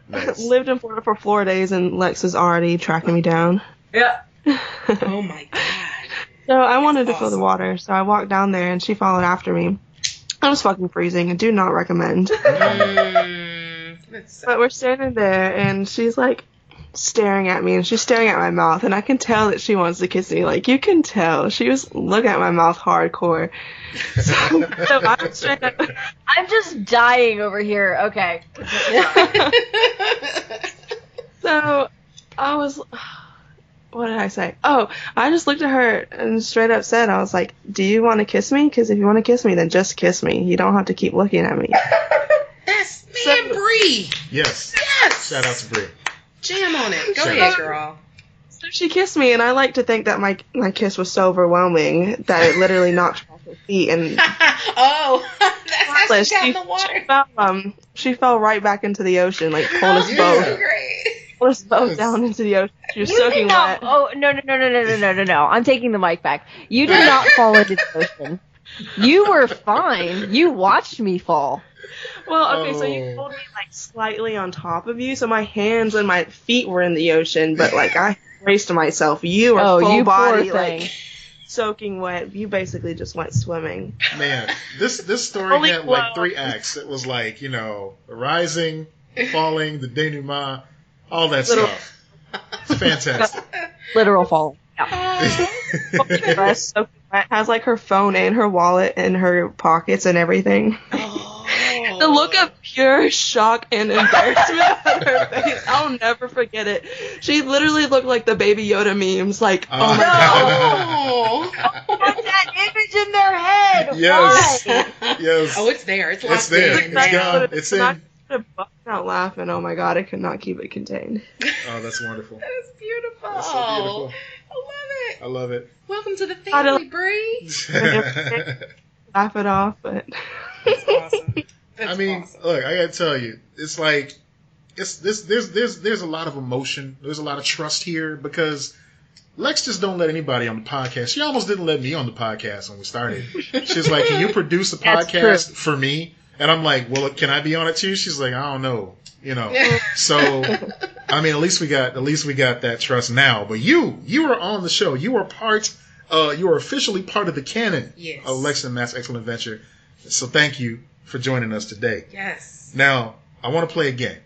Nice. Lived in Florida for 4 days, and Lex is already tracking me down. Yeah. Oh my god. So I wanted to fill the water, so I walked down there, and she followed after me. I was fucking freezing. I do not recommend. But we're standing there, and she's like staring at me, and she's staring at my mouth, and I can tell that she wants to kiss me. Like, you can tell. She was looking at my mouth hardcore. So I'm straight up. I'm just dying over here. Okay. So I was, what did I say? Oh, I just looked at her and straight up said, I was like, do you want to kiss me? Because if you want to kiss me, then just kiss me. You don't have to keep looking at me. That's me and Bree. Yes. Shout out to Bree. Jam on it. Go ahead, girl. So she kissed me, and I like to think that my kiss was so overwhelming that it literally knocked her off her feet. And that's how she got in the water. She fell right back into the ocean, like pulled us both down into the ocean. She was soaking wet. Oh, no. I'm taking the mic back. You did not fall into the ocean. You were fine. You watched me fall. Well, okay, so you pulled me, like, slightly on top of you, so my hands and my feet were in the ocean, but, like, I braced myself. You were full body, like, soaking wet. You basically just went swimming. Man, this story had, like, 3 acts. It was, like, the rising, falling, the denouement, all that stuff. It's fantastic. Literal falling. Yeah. Has, like, her phone and her wallet in her pockets and everything. The look of pure shock and embarrassment on her face, I'll never forget it. She literally looked like the Baby Yoda memes, like, oh my god. What's that image in their head? Yes. Why? Yes. Oh, it's there. It's locked It's there. in. It's gone. It's in. I bust out laughing. Oh my god, I could not keep it contained. Oh, that's wonderful. That's beautiful. That's so beautiful. I love it. it. Welcome to the family, Bree. Laugh it off, but that's awesome. I mean, look, I gotta tell you, it's like there's a lot of emotion, there's a lot of trust here, because Lex just don't let anybody on the podcast. She almost didn't let me on the podcast when we started. She's like, "Can you produce a podcast for me?" And I'm like, "Well, can I be on it too?" She's like, "I don't know." So I mean, at least we got that trust now. But you are on the show. You are officially part of the canon of Lex and Matt's Excellent Adventure. So thank you for joining us today. Yes. Now, I want to play a game.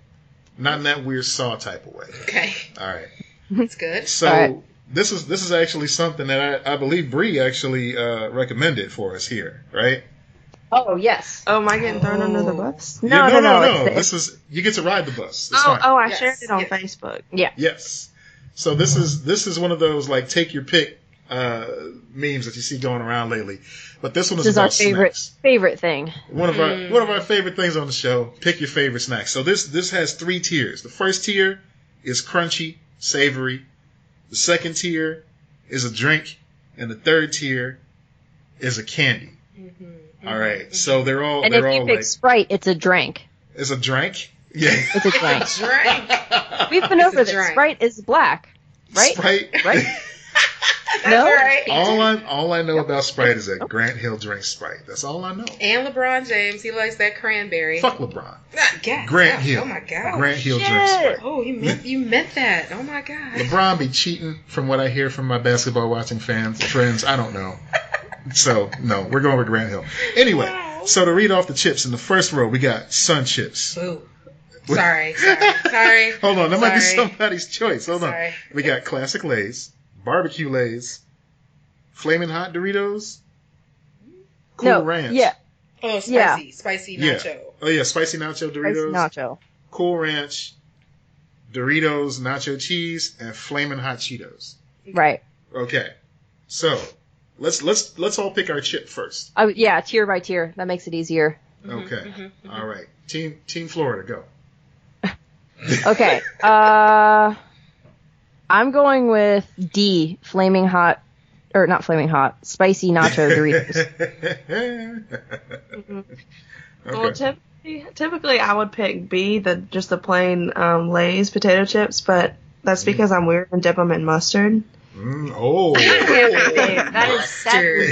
Not in that weird Saw type of way. Okay. All right. That's good. So this is actually something that I believe Bree actually recommended for us here, right? Oh, yes. Oh, am I getting thrown under the bus? No. This is, you get to ride the bus. I shared it on Facebook. Yeah. Yes. So this is one of those, like, take your pick memes that you see going around lately. But this one is about snacks. favorite thing. One of our favorite things on the show. Pick your favorite snack. So this has 3 tiers. The first tier is crunchy, savory. The second tier is a drink, and the third tier is a candy. Mm-hmm. All right. So they're all. And if you pick Sprite, it's a drink. It's a drink. Yeah. It's a drink. Drink. We've been over this. Sprite is black, right? Sprite. Right. No. Right. All I know about Sprite is that Grant Hill drinks Sprite. That's all I know. And LeBron James, he likes that cranberry. Fuck LeBron. God, Grant Hill. Oh my god. Grant Hill drinks Sprite. Oh, you meant that. Oh my god. LeBron be cheating, from what I hear from my basketball watching friends. I don't know. So no, we're going with Grant Hill. Anyway, so to read off the chips in the first row, we got Sun Chips. Ooh. Sorry. Hold on, that might be somebody's choice. Hold on. We got classic Lay's, barbecue Lay's, flaming hot Doritos, Cool Ranch. Yeah. Oh, spicy nacho. Yeah. Oh yeah, spicy nacho Doritos. Spicy nacho. Cool Ranch, Doritos, nacho cheese, and flaming hot Cheetos. Right. Okay. So let's all pick our chip first. Yeah, tier by tier. That makes it easier. Okay. All right. Team Florida, go. Okay. I'm going with D, flaming hot, or not flaming hot, spicy nacho Doritos. Okay. Well, typically I would pick B, just the plain Lay's potato chips, but that's because I'm weird and dip them in mustard. That is mustard.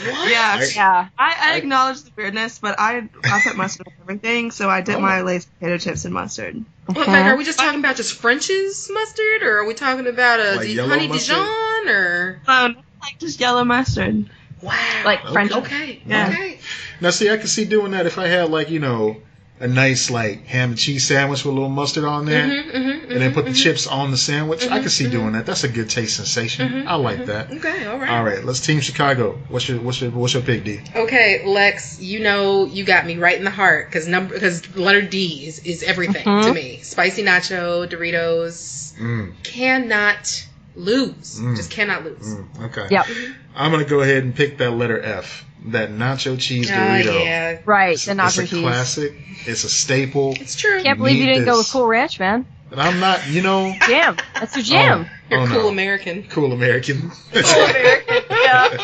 What? Yeah. I acknowledge the weirdness, but I put mustard on everything, so I dip my Lay's potato chips in mustard. Well, like, are we just talking about just French's mustard, or are we talking about a like honey mustard? Dijon, or like just yellow mustard. Wow, like French. Okay. Now, see, I could see doing that if I had a nice ham and cheese sandwich with a little mustard on there, and then put the chips on the sandwich. I could see doing that. That's a good taste sensation. I like that. Okay, all right. Let's Team Chicago. What's your pick, D? Okay, Lex. You got me right in the heart because letter D is everything to me. Spicy nacho Doritos cannot lose. Just cannot lose. Okay. Yep. I'm gonna go ahead and pick that letter F. That nacho cheese Dorito. Yeah. Right, the nacho cheese. It's a classic. It's a staple. It's true. Can't believe you didn't go with Cool Ranch, man. And I'm not, Jam. That's your jam. You're cool American. Cool American. Cool American, yeah.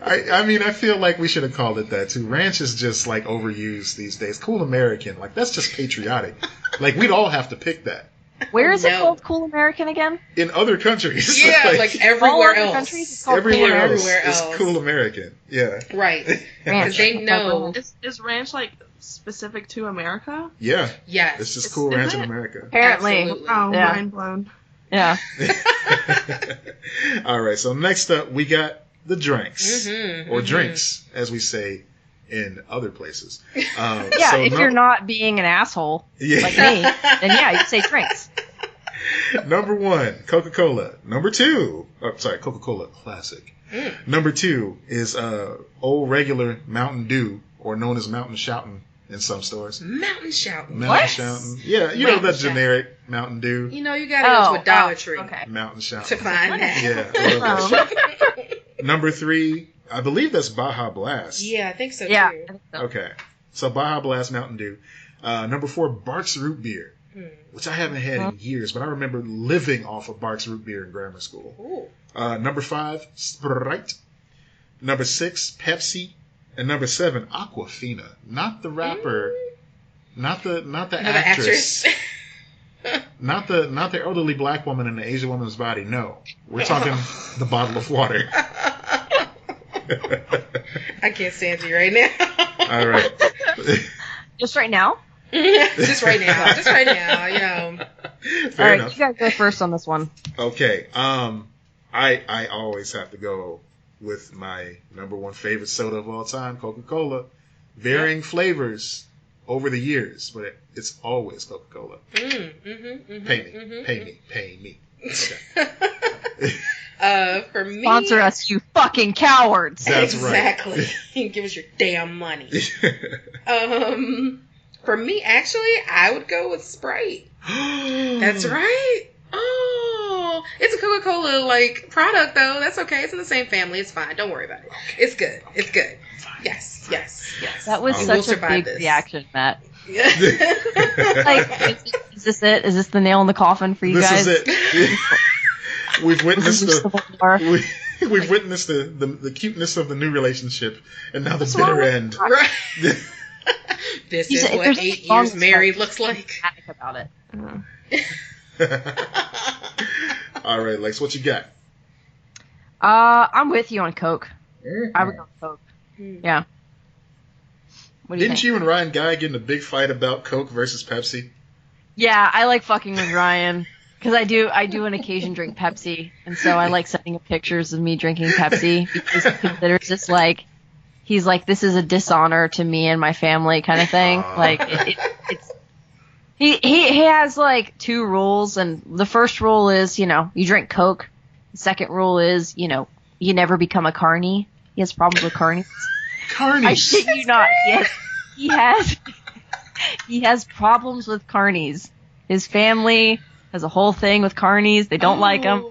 I mean, I feel like we should have called it that, too. Ranch is just, overused these days. Cool American. That's just patriotic. We'd all have to pick that. Where is it called Cool American again? In other countries. Yeah, everywhere else. Countries, it's called everywhere Cool else. It's Cool American. Yeah. Right. Because they know. Is ranch specific to America? Yeah. Yes. It's just Cool Ranch in America. Apparently. Absolutely. Oh, yeah. mind blown. Yeah. All right. So next up, we got the drinks. Or drinks, as we say in other places. If you're not being an asshole like me, then you say drinks. Number 1, Coca-Cola. Number 2, Coca-Cola Classic. Number 2 is old regular Mountain Dew, or known as Mountain Shoutin' in some stores. Mountain Shoutin'. Mountain Shoutin'. Yeah, you know that generic Mountain Dew. You gotta go to a Dollar Tree. Okay. Mountain Shoutin'. To find that. Yeah. Number 3, I believe that's Baja Blast. Yeah, I think so too. Yeah. Okay. So Baja Blast Mountain Dew. Number 4, Barks Root Beer, which I haven't had in years, but I remember living off of Barks Root Beer in grammar school. Ooh. Number 5, Sprite. Number 6, Pepsi. And number 7, Aquafina. Not the rapper, not the actress. Not the elderly black woman in the Asian woman's body. No, we're talking the bottle of water. I can't stand you right now. All right. Just right now? Just right now. Fair enough. You gotta go first on this one. Okay. I always have to go with my number 1 favorite soda of all time, Coca-Cola. Varying flavors over the years, but it's always Coca-Cola. Pay me. Okay. For me, sponsor us, you fucking cowards. That's exactly. Right. Give us your damn money. For me, actually, I would go with Sprite. That's right. Oh, it's a Coca-Cola product though. That's okay. It's in the same family. It's fine. Don't worry about it. It's good. Yes. That was such a big reaction, Matt. Is this it? Is this the nail in the coffin for you guys? This is it. We've witnessed we've witnessed the cuteness of the new relationship, and now the bitter end. Right. This is what 8 years married looks like. Panic about it. All right, Lex, what you got? I'm with you on Coke. I would go with Coke. Yeah. What do you think? You and Ryan Guy get in a big fight about Coke versus Pepsi? Yeah, I like fucking with Ryan. Because I do on occasion drink Pepsi, and so I like sending him pictures of me drinking Pepsi because he considers this he's like, this is a dishonor to me and my family kind of thing. Like, it's he has like 2 rules, and the first rule is, you drink Coke. The second rule is, you never become a carny. He has problems with carnies. Carnies. I shit you not. He has problems with carnies. His family has a whole thing with carnies. They don't like him.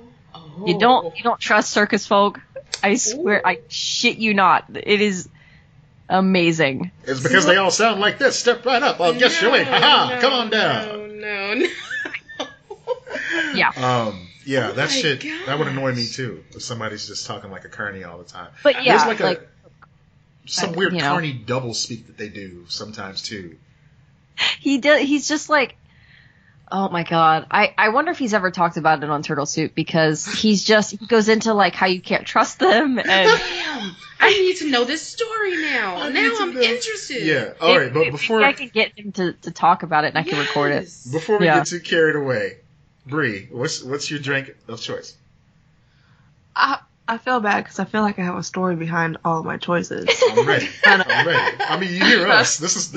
You don't trust circus folk. I swear, I shit you not. It is amazing. It's because they all sound like this. Step right up. I'll guess your weight. Ha-ha. Come on down. No. Yeah. Yeah, that shit, that would annoy me too. If somebody's just talking like a carny all the time. But yeah, there's some weird carny double speak that they do sometimes too. He's just like, oh my god. I wonder if he's ever talked about it on Turtle Soup, because he goes into like how you can't trust them, and I need to know this story now. Now I'm interested. Yeah. All right, but before I can get him to talk about it, and I can record it. Before we get too carried away, Bree, what's your drink of choice? I feel bad because I feel like I have a story behind all of my choices. I'm ready. I mean, you hear us. This is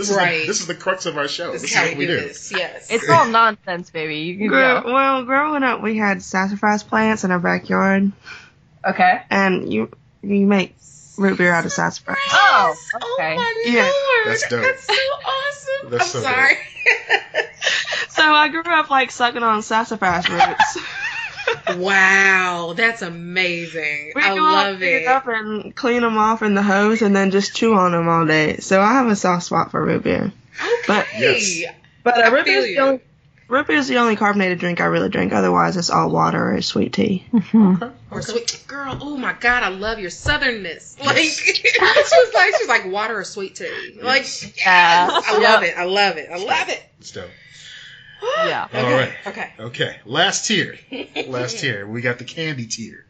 the crux of our show. This is what we do. Yes. It's all nonsense, baby. You can go. Well, growing up, we had sassafras plants in our backyard. Okay. And you make root beer out of sassafras. Oh, okay. Oh my lord. That's dope. That's so awesome. That's so sorry. So I grew up like sucking on sassafras roots. Wow, that's amazing. I love it. Pick up and clean them off in the hose and then just chew on them all day. So I have a soft spot for root beer. Okay. But root beer is the only carbonated drink I really drink. Otherwise, it's all water or sweet tea. Okay. Or sweet girl. Oh my god, I love your southernness. Like she was like water or sweet tea. Like yes. I love it. It's dope. Yeah. All right. Okay. Last tier. We got the candy tier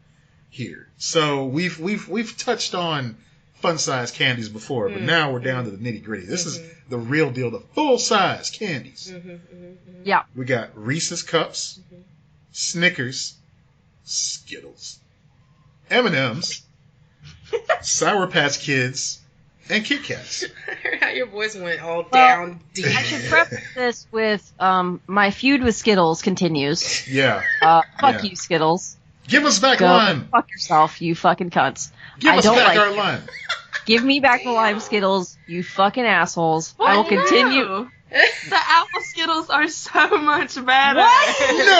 here. So we've touched on fun size candies before, but now we're down to the nitty gritty. This is the real deal, the full size candies. Yeah. We got Reese's Cups, Snickers, Skittles, M&M's, Sour Patch Kids, and Kit Kats. I heard how your voice went all down deep. I should preface this with my feud with Skittles continues. Yeah. Fuck you, Skittles. Give us back Go lime. Fuck yourself, you fucking cunts. Give us back our lime. Give me back the lime Skittles, you fucking assholes. I will continue. The apple Skittles are so much better. What? No!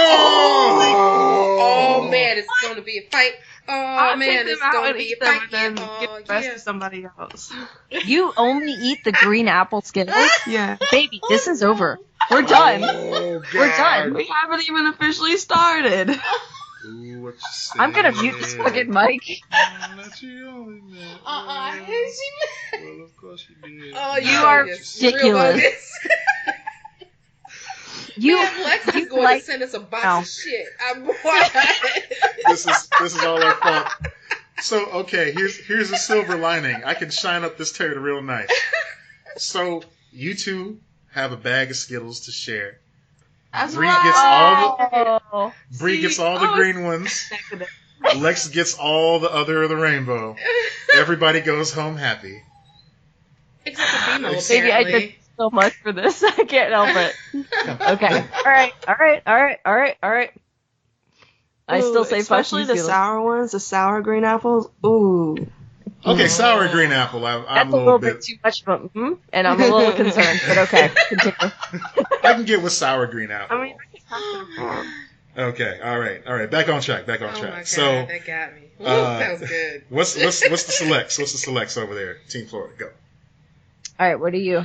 Oh man, it's going to be a fight. Oh man, it's going to be a fight. And then give the rest to somebody else. You only eat the green apple Skittles? Yeah. Baby, this is over. We're done. Oh, We're done. We haven't even officially started. Ooh, what you say? I'm gonna mute this fucking mic. Well, of course you did. Oh, you are ridiculous. Man, Lex is going to send us a box of shit. This is all our fault. So okay, here's a silver lining. I can shine up this turd real nice. So you two have a bag of Skittles to share. Bree gets all the green ones. Lex gets all the other of the rainbow. Everybody goes home happy. Except the female, Baby, I did so much for this. I can't help it. Okay. All right. I still say especially the sour ones, the sour green apples. Ooh. Okay, sour green apple. That's a little bit too much of a and I'm a little concerned, but okay, continue. I can get with sour green apple. I mean, okay, all right. Back on track. Oh my God, so that got me. Ooh, that was good. What's the selects? What's the selects over there? Team Florida, go. All right, what are you?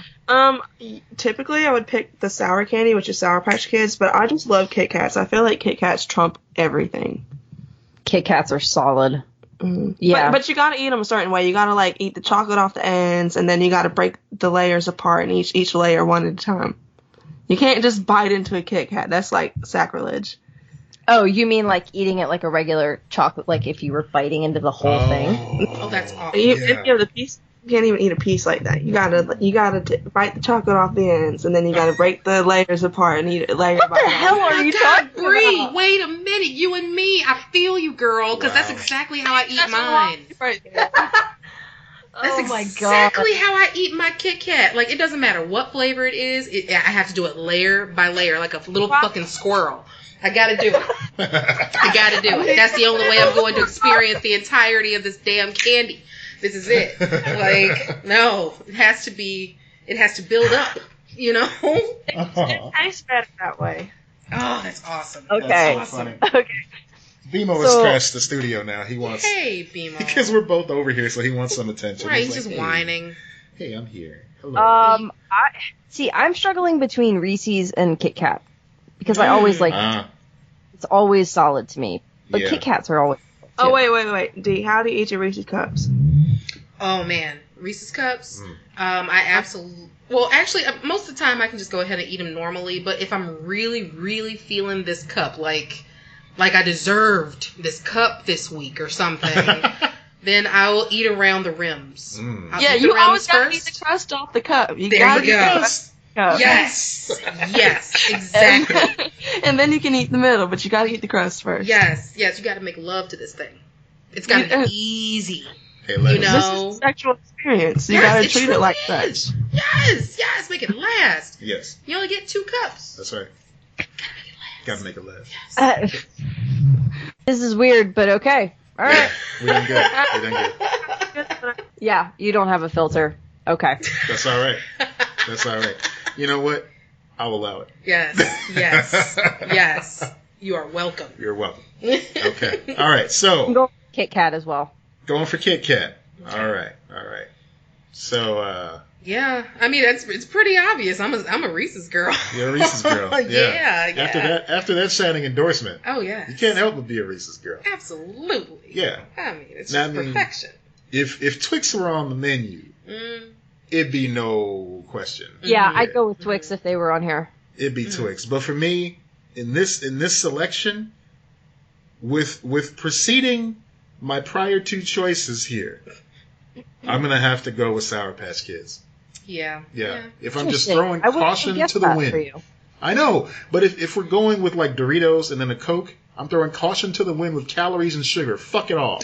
Typically I would pick the sour candy, which is Sour Patch Kids, but I just love Kit Kats. I feel like Kit Kats trump everything. Kit Kats are solid. Yeah. But you gotta eat them a certain way. You gotta like eat the chocolate off the ends, and then you gotta break the layers apart and each layer one at a time. You can't just bite into a Kit Kat. That's like sacrilege. Oh, you mean like eating it like a regular chocolate, like if you were biting into the whole thing? Oh, that's awesome. If you have the piece, you can't even eat a piece like that. You gotta bite the chocolate off the ends, and then you gotta break the layers apart and eat it layer by layer. What the hell are you talking Bree, about? wait a minute. You and me, I feel you, girl, because that's exactly how I eat mine. That's exactly how I eat my Kit Kat. Like, it doesn't matter what flavor it is. I have to do it layer by layer, like a little fucking squirrel. I gotta do it. I gotta do it. That's the only way I'm going to experience the entirety of this damn candy. This is it. Like, no, it has to build up, you know? It tastes better that way. Oh, that's awesome. Okay. That's so funny. Okay. BMO has crashed the studio now. He wants. Hey, BMO. Because we're both over here, so he wants some attention. Right, he's like, just whining. Hey, I'm here. Hello. I'm struggling between Reese's and Kit Kat because I always it's always solid to me. But Kit Kats are always. Oh wait, D, how do you eat your Reese's cups? Oh man, Reese's cups. I absolutely. Well, actually, most of the time I can just go ahead and eat them normally. But if I'm really, really feeling this cup, like I deserved this cup this week or something, then I will eat around the rims. Yeah, you always gotta eat the crust off the cup. There you go. Yes, exactly. And then you can eat the middle, but you gotta eat the crust first. Yes, you gotta make love to this thing. It's gotta be easy. Hey, you know, this is a sexual experience. You gotta treat it like such. Yes, make it last. Yes. You only get 2 cups. That's right. Gotta make it last. Yes. This is weird, but okay. All right. Yeah, we done good. Yeah, you don't have a filter. Okay. That's all right. You know what? I'll allow it. Yes. You are welcome. You're welcome. Okay. All right. So. I'm going for Kit Kat as well. Going for Kit Kat. Okay. All right. So. Yeah, I mean it's pretty obvious. I'm a Reese's girl. You're a Reese's girl. Yeah. After that shining endorsement. Oh yeah. You can't help but be a Reese's girl. Absolutely. Yeah. I mean it's just perfection. If Twix were on the menu, it'd be no question. Yeah, I'd go with Twix if they were on here. It'd be Twix, but for me, in this selection, with preceding my prior 2 choices here, I'm gonna have to go with Sour Patch Kids. Yeah. If I'm just throwing caution to the wind. I know, but if we're going with like Doritos and then a Coke, I'm throwing caution to the wind with calories and sugar. Fuck it all.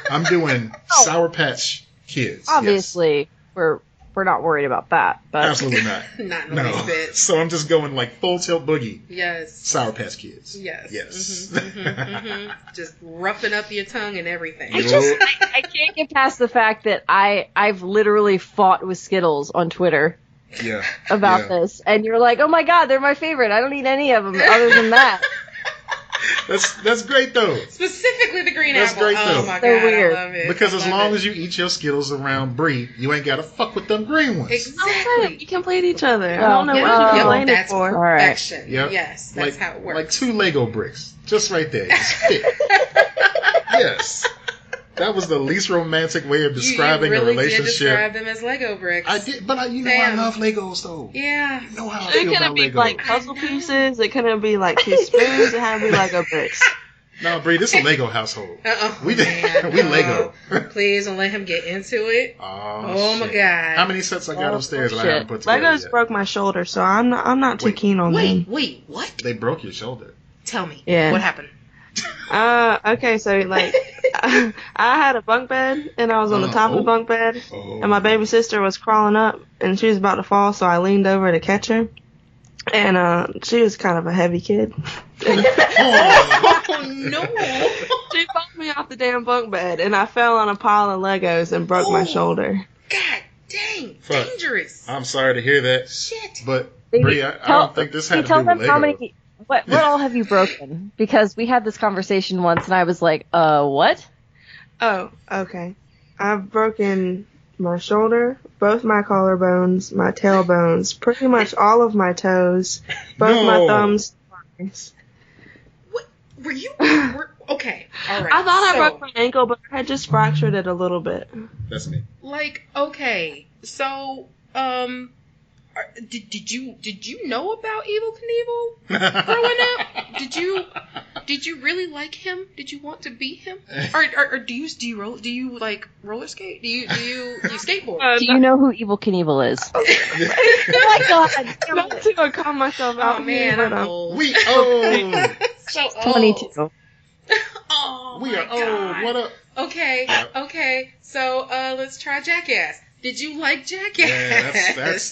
I'm doing Sour Patch Kids. Obviously, we're not worried about that. But absolutely not. Not in the least bit. So I'm just going like full tilt boogie. Yes. Sour Patch Kids. Yes. Just roughing up your tongue and everything. I can't get past the fact that I've literally fought with Skittles on Twitter. Yeah. About this, and you're like, oh my god, they're my favorite. I don't eat any of them other than that. That's great though. Specifically the green apple. That's great though. Oh my They're god, weird. I love it. Because as long as you eat your Skittles around Brie, you ain't gotta fuck with them green ones. Exactly. You complete each other. I don't know what you're complaining for. Perfection. Yep. Yes, that's how it works. Like 2 Lego bricks, just right there. Just fit. Yes. That was the least romantic way of describing you really a relationship. Did describe them as Lego bricks. I did, but I love Legos though. Yeah. You know how I feel about Legos. It couldn't be like puzzle pieces. It couldn't be like 2 spoons. It had to be Lego bricks. No, Bree, this is a Lego household. We man, Lego. Please don't let him get into it. Oh my god. How many sets I got upstairs that I haven't put together Legos yet? broke my shoulder, so I'm not too keen on them. Wait, what? They broke your shoulder. Tell me. Yeah. What happened? Okay, so like I had a bunk bed and I was on the top of the bunk bed and my baby sister was crawling up and she was about to fall, so I leaned over to catch her. And she was kind of a heavy kid. Oh no! She bumped me off the damn bunk bed and I fell on a pile of Legos and broke my shoulder. God dang, dangerous. I'm sorry to hear that. Shit. But Bree, I don't think this had to do with Lego. How many? What all have you broken? Because we had this conversation once, and I was like, what? Oh, okay. I've broken my shoulder, both my collarbones, my tailbones, pretty much all of my toes, both my thumbs. What? Were you? Okay, all right. I thought I broke my ankle, but I just fractured it a little bit. That's me. Like, okay, so, did you know about Evel Knievel growing up? Did you really like him? Did you want to be him? Or do you like roller skate? Do you skateboard? Do you know who Evel Knievel is? Oh my god! Not to calm myself out. Oh man, here, I'm old. We old. So old. 22. Oh, we are old. What up? Okay. Yep. Okay. So let's try Jackass. Did you like Jackass? Yeah,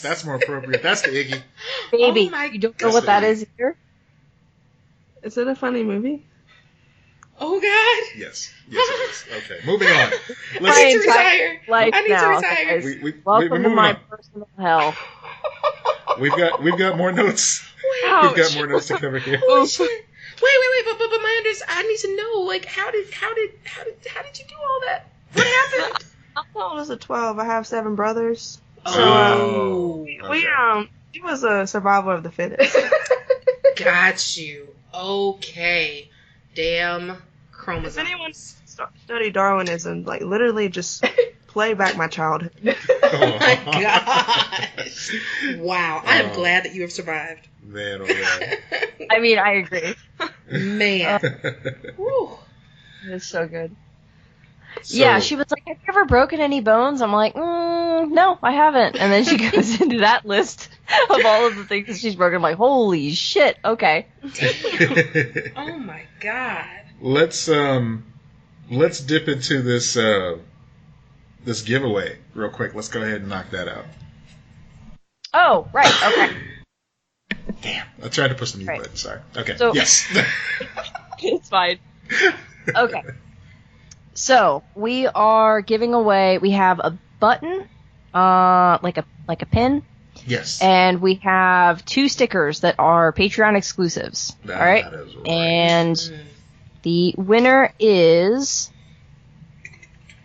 that's more appropriate. That's the Iggy. Baby, Oh my you don't know what that is here? Is it a funny movie? Oh God. Yes, it is. Okay, moving on. I need to retire. I need to retire. Welcome to my personal hell. We've got more notes. Ouch. We've got more notes to cover here. Holy shit. Wait, but I need to know, like, how did you do all that? What happened? I'm oldest of 12. I have 7 brothers. Oh. She was a survivor of the fittest. Got you. Okay. Damn chromosomes. If anyone studied Darwinism, like, literally just play back my childhood. Oh my gosh. Wow. I am glad that you have survived. Man, oh man. I mean, I agree. Man. Whew. It's so good. Yeah, she was like, have you ever broken any bones? I'm like, no, I haven't. And then she goes into that list of all of the things that she's broken. I'm like, holy shit, okay. Damn. Oh my god. Let's dip into this this giveaway real quick. Let's go ahead and knock that out. Oh, right, okay. Damn, I tried to push the mute button. Sorry. Okay. So, yes. It's fine. Okay. So we are giving away. We have a button, like a pin. Yes. And we have 2 stickers that are Patreon exclusives. All right. That is right. And the winner is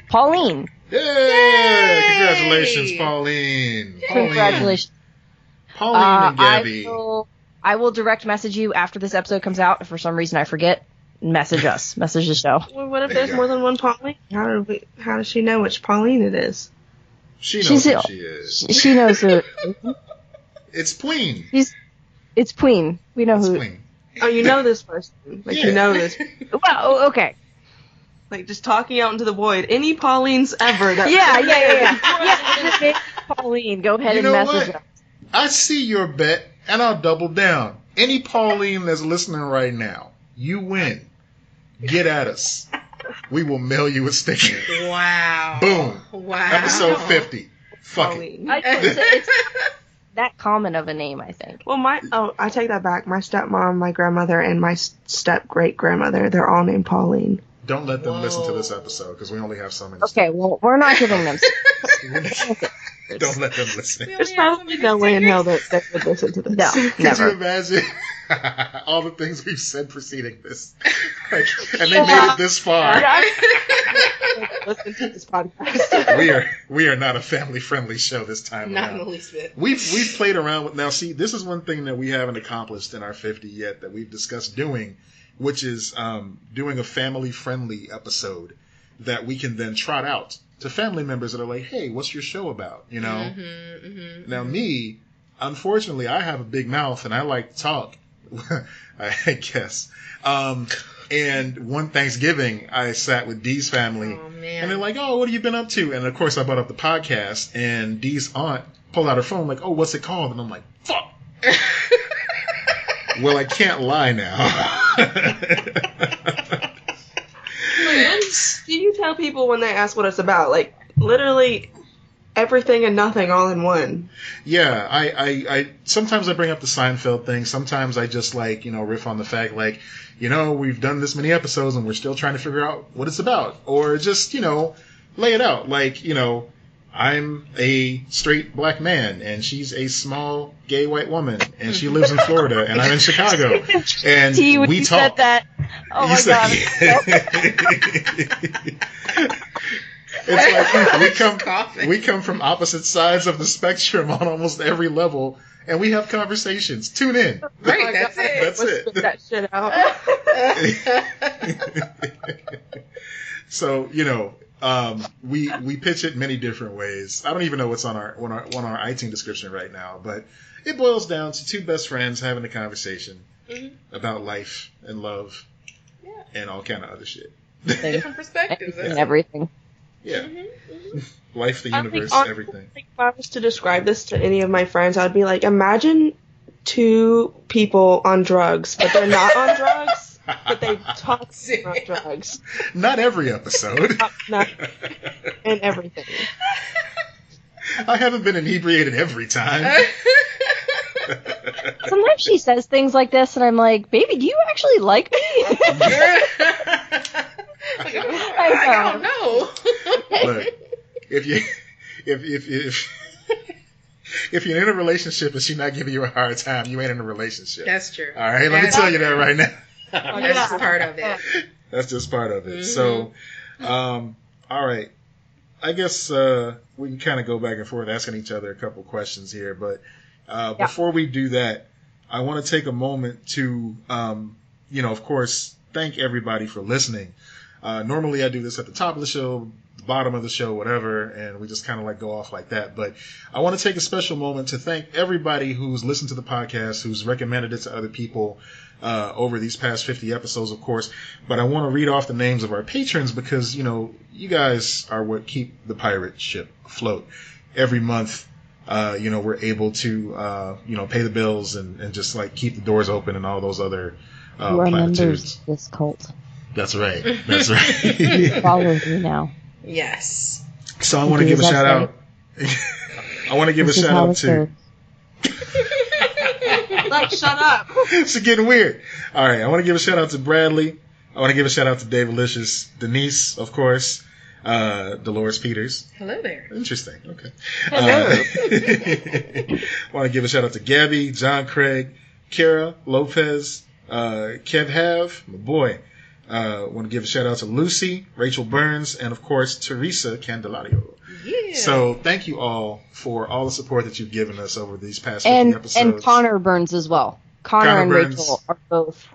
Pauline. Yay! Congratulations, Pauline. Congratulations. Pauline and Gabby. I will direct message you after this episode comes out. If for some reason I forget, message us. Message the show. Well, what if there's more than one Pauline? How does she know which Pauline it is? She knows who she is. She knows who. It's Pween. It's Pween. We know who. Pween. Oh, you know this person. Like, you know this. Well, okay. Like, just talking out into the void. Any Paulines ever. Yeah. Pauline, go ahead and message us. I see your bet, and I'll double down. Any Pauline that's listening right now, you win. Get at us. We will mail you a sticker. Wow. Boom. Wow. Episode 50. Fuck Pauline. It's that common of a name, I think. Well, I take that back. My stepmom, my grandmother, and my step-great-grandmother, they're all named Pauline. Don't let them listen to this episode, because we only have so many. Okay, well, we're not giving them. Don't let them listen. There's probably no way in hell that they would listen to this. No, never. Could you imagine all the things we've said preceding this? Like, and they made it this far. Listen to this podcast. We are not a family-friendly show this time. Not in the least bit. We've played around with. Now, see, this is one thing that we haven't accomplished in our 50 yet that we've discussed doing, which is doing a family-friendly episode that we can then trot out to family members that are like, hey, what's your show about? You know? Now, me, unfortunately, I have a big mouth and I like to talk, I guess. And one Thanksgiving, I sat with Dee's family, and they're like, oh, what have you been up to? And, of course, I brought up the podcast, and Dee's aunt pulled out her phone like, oh, what's it called? And I'm like, fuck. Well, I can't lie now. Do you tell people when they ask what it's about? Like, literally everything and nothing all in one. Yeah, I sometimes I bring up the Seinfeld thing. Sometimes I just riff on the fact we've done this many episodes and we're still trying to figure out what it's about, or just lay it out. I'm a straight black man and she's a small gay white woman and she lives in Florida and I'm in Chicago and we talk. Said that. Oh my god. It's like we come from opposite sides of the spectrum on almost every level, and we have conversations. Tune in. Right, that's it. That's it. Spit that shit out. So we pitch it many different ways. I don't even know what's on our iTunes description right now, but it boils down to 2 best friends having a conversation about life and love and all kind of other shit. Different perspectives and everything. Yeah. Life, the universe, everything. If I was to describe this to any of my friends, I'd be like, imagine 2 people on drugs, but they're not on drugs. But they talk about drugs. Not every episode. Not and everything. I haven't been inebriated every time. Sometimes she says things like this, and I'm like, "Baby, do you actually like me?" I don't know. Look, if you're in a relationship and she's not giving you a hard time, you ain't in a relationship. That's true. All right, let me tell you that right now. That's just part of it. That's just part of it. So, all right. I guess we can kind of go back and forth asking each other a couple questions here. But before we do that, I want to take a moment to, of course, thank everybody for listening. Normally I do this at the top of the show, the bottom of the show, whatever, and we just kind of go off like that. But I want to take a special moment to thank everybody who's listened to the podcast, who's recommended it to other people over these past 50 episodes, of course. But I want to read off the names of our patrons because, you guys are what keep the pirate ship afloat. Every month, we're able to, pay the bills and just keep the doors open and all those other you are members of this cult. That's right. That's right. Follow me now. Yes. So I want to give a shout out. I want to give a shout out to. Shut up. It's getting weird. All right. I want to give a shout out to Bradley. I want to give a shout out to Dave Alicious, Denise, of course, Dolores Peters. Hello there. Interesting. Okay. Hello. I want to give a shout out to Gabby, John Craig, Kara, Lopez, Kev Have, my boy. Want to give a shout out to Lucy, Rachel Burns, and of course Teresa Candelario. Yeah. So thank you all for all the support that you've given us over these past 50 episodes. And Connor Burns as well. Connor and Burns. Rachel are both.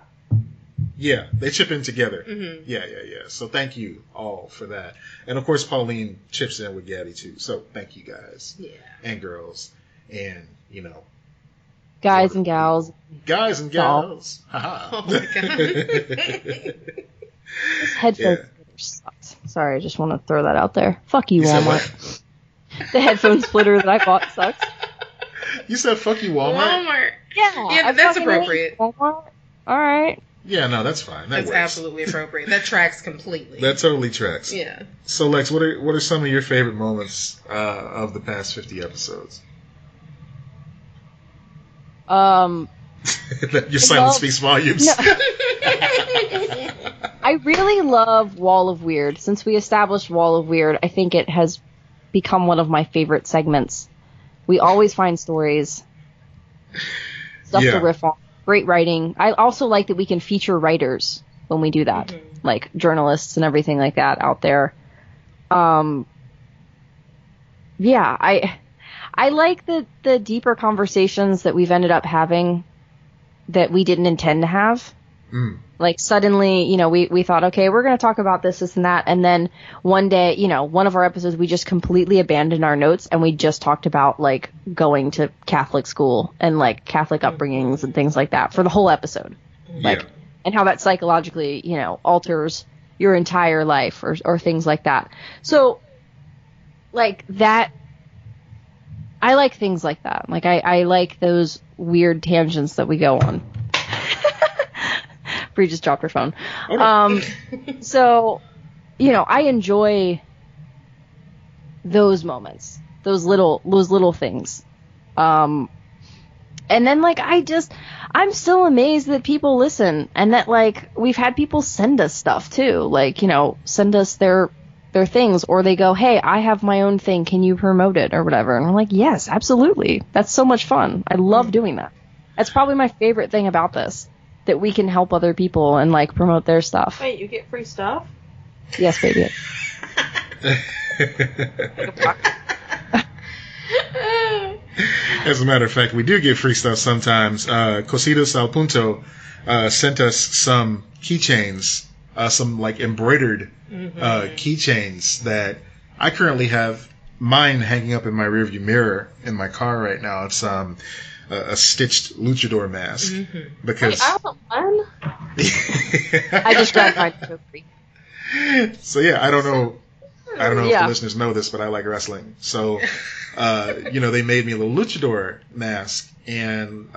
Yeah, they chip in together. Mm-hmm. Yeah. So thank you all for that. And of course Pauline chips in with Gabby too. So thank you guys. Yeah. And girls. And, guys and gals. Guys and gals. Haha. Oh my god. This headphone splitter sucks. Sorry, I just want to throw that out there. Fuck you, Walmart. The headphone splitter that I bought sucks. You said fuck you, Walmart? Yeah, that's appropriate. Walmart. All right. Yeah, no, that's fine. That's works. Absolutely appropriate. That tracks completely. That totally tracks. Yeah. So, Lex, what are some of your favorite moments of the past 50 episodes? Your silence speaks volumes. No. I really love Wall of Weird. Since we established Wall of Weird, I think it has become one of my favorite segments. We always find stories, stuff to riff on. Great writing. I also like that we can feature writers when we do that, like journalists and everything like that out there. I like the deeper conversations that we've ended up having that we didn't intend to have. Like suddenly, we thought, okay, we're going to talk about this, and that. And then one day, one of our episodes, we just completely abandoned our notes and we just talked about going to Catholic school and Catholic upbringings and things like that for the whole episode. And how that psychologically, alters your entire life or things like that. So that, I like things like that. I like those weird tangents that we go on. Bree just dropped her phone. So, I enjoy those moments, those little things. And then I'm still amazed that people listen and that we've had people send us stuff too. Send us their things, or they go, hey, I have my own thing. Can you promote it or whatever? And I'm like, yes, absolutely. That's so much fun. I love doing that. That's probably my favorite thing about this. That we can help other people and promote their stuff. Wait, you get free stuff? Yes, baby. As a matter of fact, we do get free stuff sometimes. Cositas al Punto sent us some keychains, some embroidered keychains that I currently have mine hanging up in my rearview mirror in my car right now. It's a stitched luchador mask because I want one. I just grabbed mine for free. So yeah, I don't know if the listeners know this, but I like wrestling. So they made me a little luchador mask, and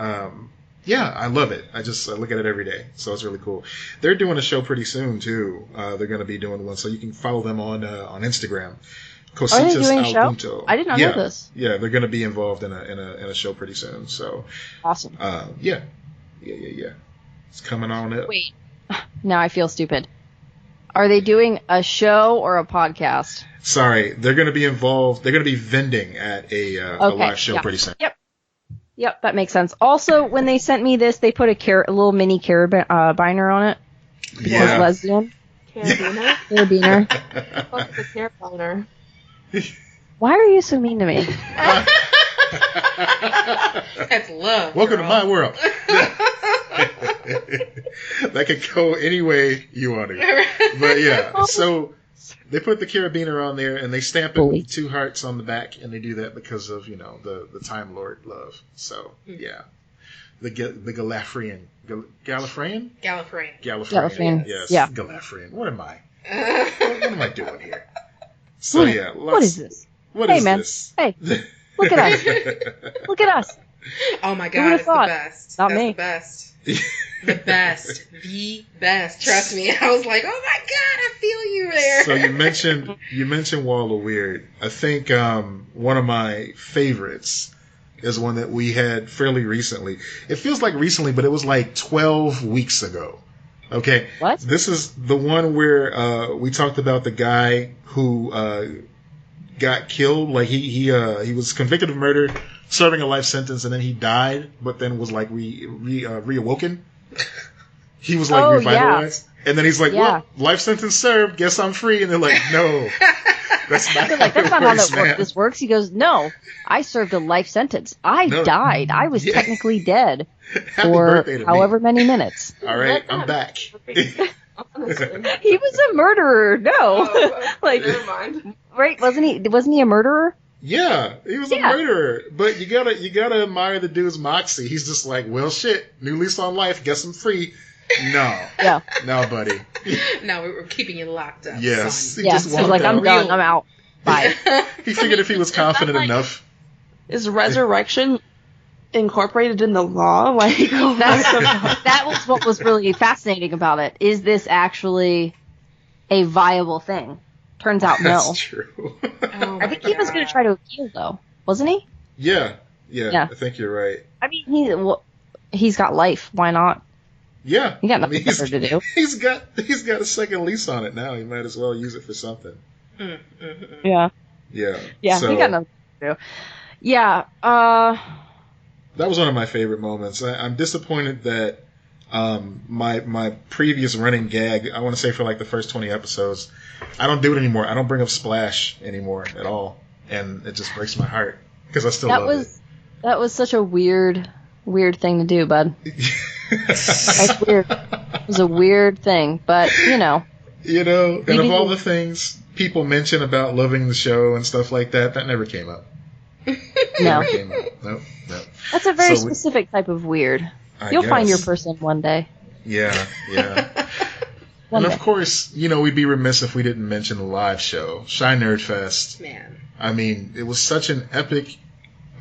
Yeah, I love it. I look at it every day, so it's really cool. They're doing a show pretty soon too. They're going to be doing one, so you can follow them on Instagram. Cositas Are they doing a show? I did not know this. Yeah, they're going to be involved in a show pretty soon. So awesome. Yeah. It's coming on up. Wait, now I feel stupid. Are they doing a show or a podcast? Sorry, they're going to be involved. They're going to be vending at a live show pretty soon. Yep, that makes sense. Also, when they sent me this, they put a little mini carabiner on it. Because lesbian. Carabiner? Carabiner. Fuck the carabiner. Why are you so mean to me? That's love. Welcome to my world. That could go any way you want to. But yeah, so they put the carabiner on there and they stamp it with 2 hearts on the back, and they do that because of the Time Lord love. So yeah, the Gallifreyan. Gallifreyan. Yes. Yeah. Gallifreyan. What am I? What am I doing here? So yeah. What is this? What is this? Hey, look at us. Look at us. Oh my God, it's the best. Not me. The best. The best. The best. Trust me. I was like, oh my God, I feel you there. So you mentioned Wall of Weird. I think one of my favorites is one that we had fairly recently. It feels like recently, but it was like 12 weeks ago. Okay. What? This is the one where we talked about the guy who got killed. Like he was convicted of murder, serving a life sentence, and then he died, but then was like reawoken. He was like revitalized. Yeah. And then he's like, well, life sentence served, guess I'm free. And they're like, no. That's not how this works. He goes, no, I served a life sentence. I died. I was technically dead for however many minutes. All right, I'm back. He was a murderer. No. Never mind. Right, wasn't he a murderer? Yeah, he was a murderer. But you gotta admire the dude's moxie. He's just like, well shit, new lease on life, guess I'm free. No. Yeah. No, buddy. No, we were keeping you locked up. Yes. Son. He just walked like, out. I'm done, I'm out. Bye. He figured if he was confident enough. Is resurrection incorporated in the law? Like that was what was really fascinating about it. Is this actually a viable thing? Turns out no. That's true. I think he was going to try to appeal though, wasn't he? Yeah. I think you're right. I mean, he's got life. Why not? Yeah. He got nothing better to do. He's got a second lease on it now. He might as well use it for something. Mm-hmm. Yeah. Yeah. So, he got nothing to do. Yeah. That was one of my favorite moments. I'm disappointed that my previous running gag, I want to say for like the first 20 episodes, I don't do it anymore. I don't bring up Splash anymore at all, and it just breaks my heart because I still love it. That was such a weird thing to do, bud. That's weird. It was a weird thing, but and of all the things people mention about loving the show and stuff like that, that never came up. No. Never came up. Nope. That's a very specific type of weird. You'll find your person one day. Yeah. And of course, we'd be remiss if we didn't mention the live show, Shy Nerd Fest. Man. I mean, it was such an epic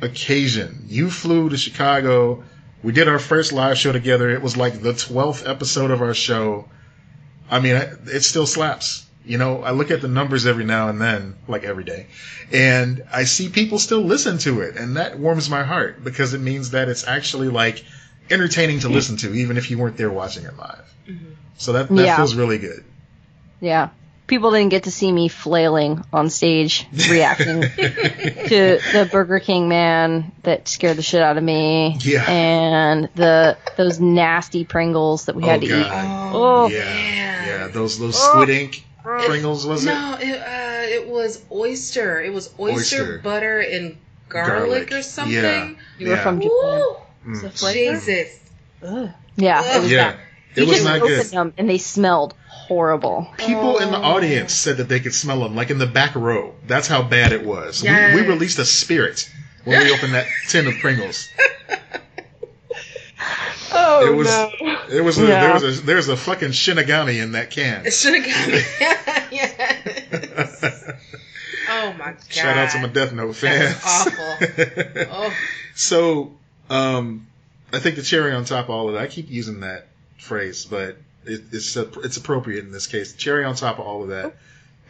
occasion. You flew to Chicago. We did our first live show together. It was like the 12th episode of our show. I mean, it still slaps. I look at the numbers every now and then, like every day, and I see people still listen to it, and that warms my heart because it means that it's actually like entertaining to listen to, even if you weren't there watching it live. Mm-hmm. So that feels really good. Yeah. People didn't get to see me flailing on stage, reacting to the Burger King man that scared the shit out of me, and those nasty Pringles that we had to eat. Oh, yeah, those squid ink Pringles, was it? No, it was oyster. It was oyster butter and garlic or something. Yeah. You were from Japan. Jesus. Ugh. Yeah, it was that. It was not good. Them and they smelled horrible. People in the audience said that they could smell them, like in the back row. That's how bad it was. Yes. We released a spirit when we opened that tin of Pringles. There's a fucking Shinigami in that can. Shinigami. Yes. Oh my god. Shout out to my Death Note fans. That's awful. Oh. So, I think the cherry on top of all of that, I keep using that phrase, but it's appropriate in this case. The cherry on top of all of that.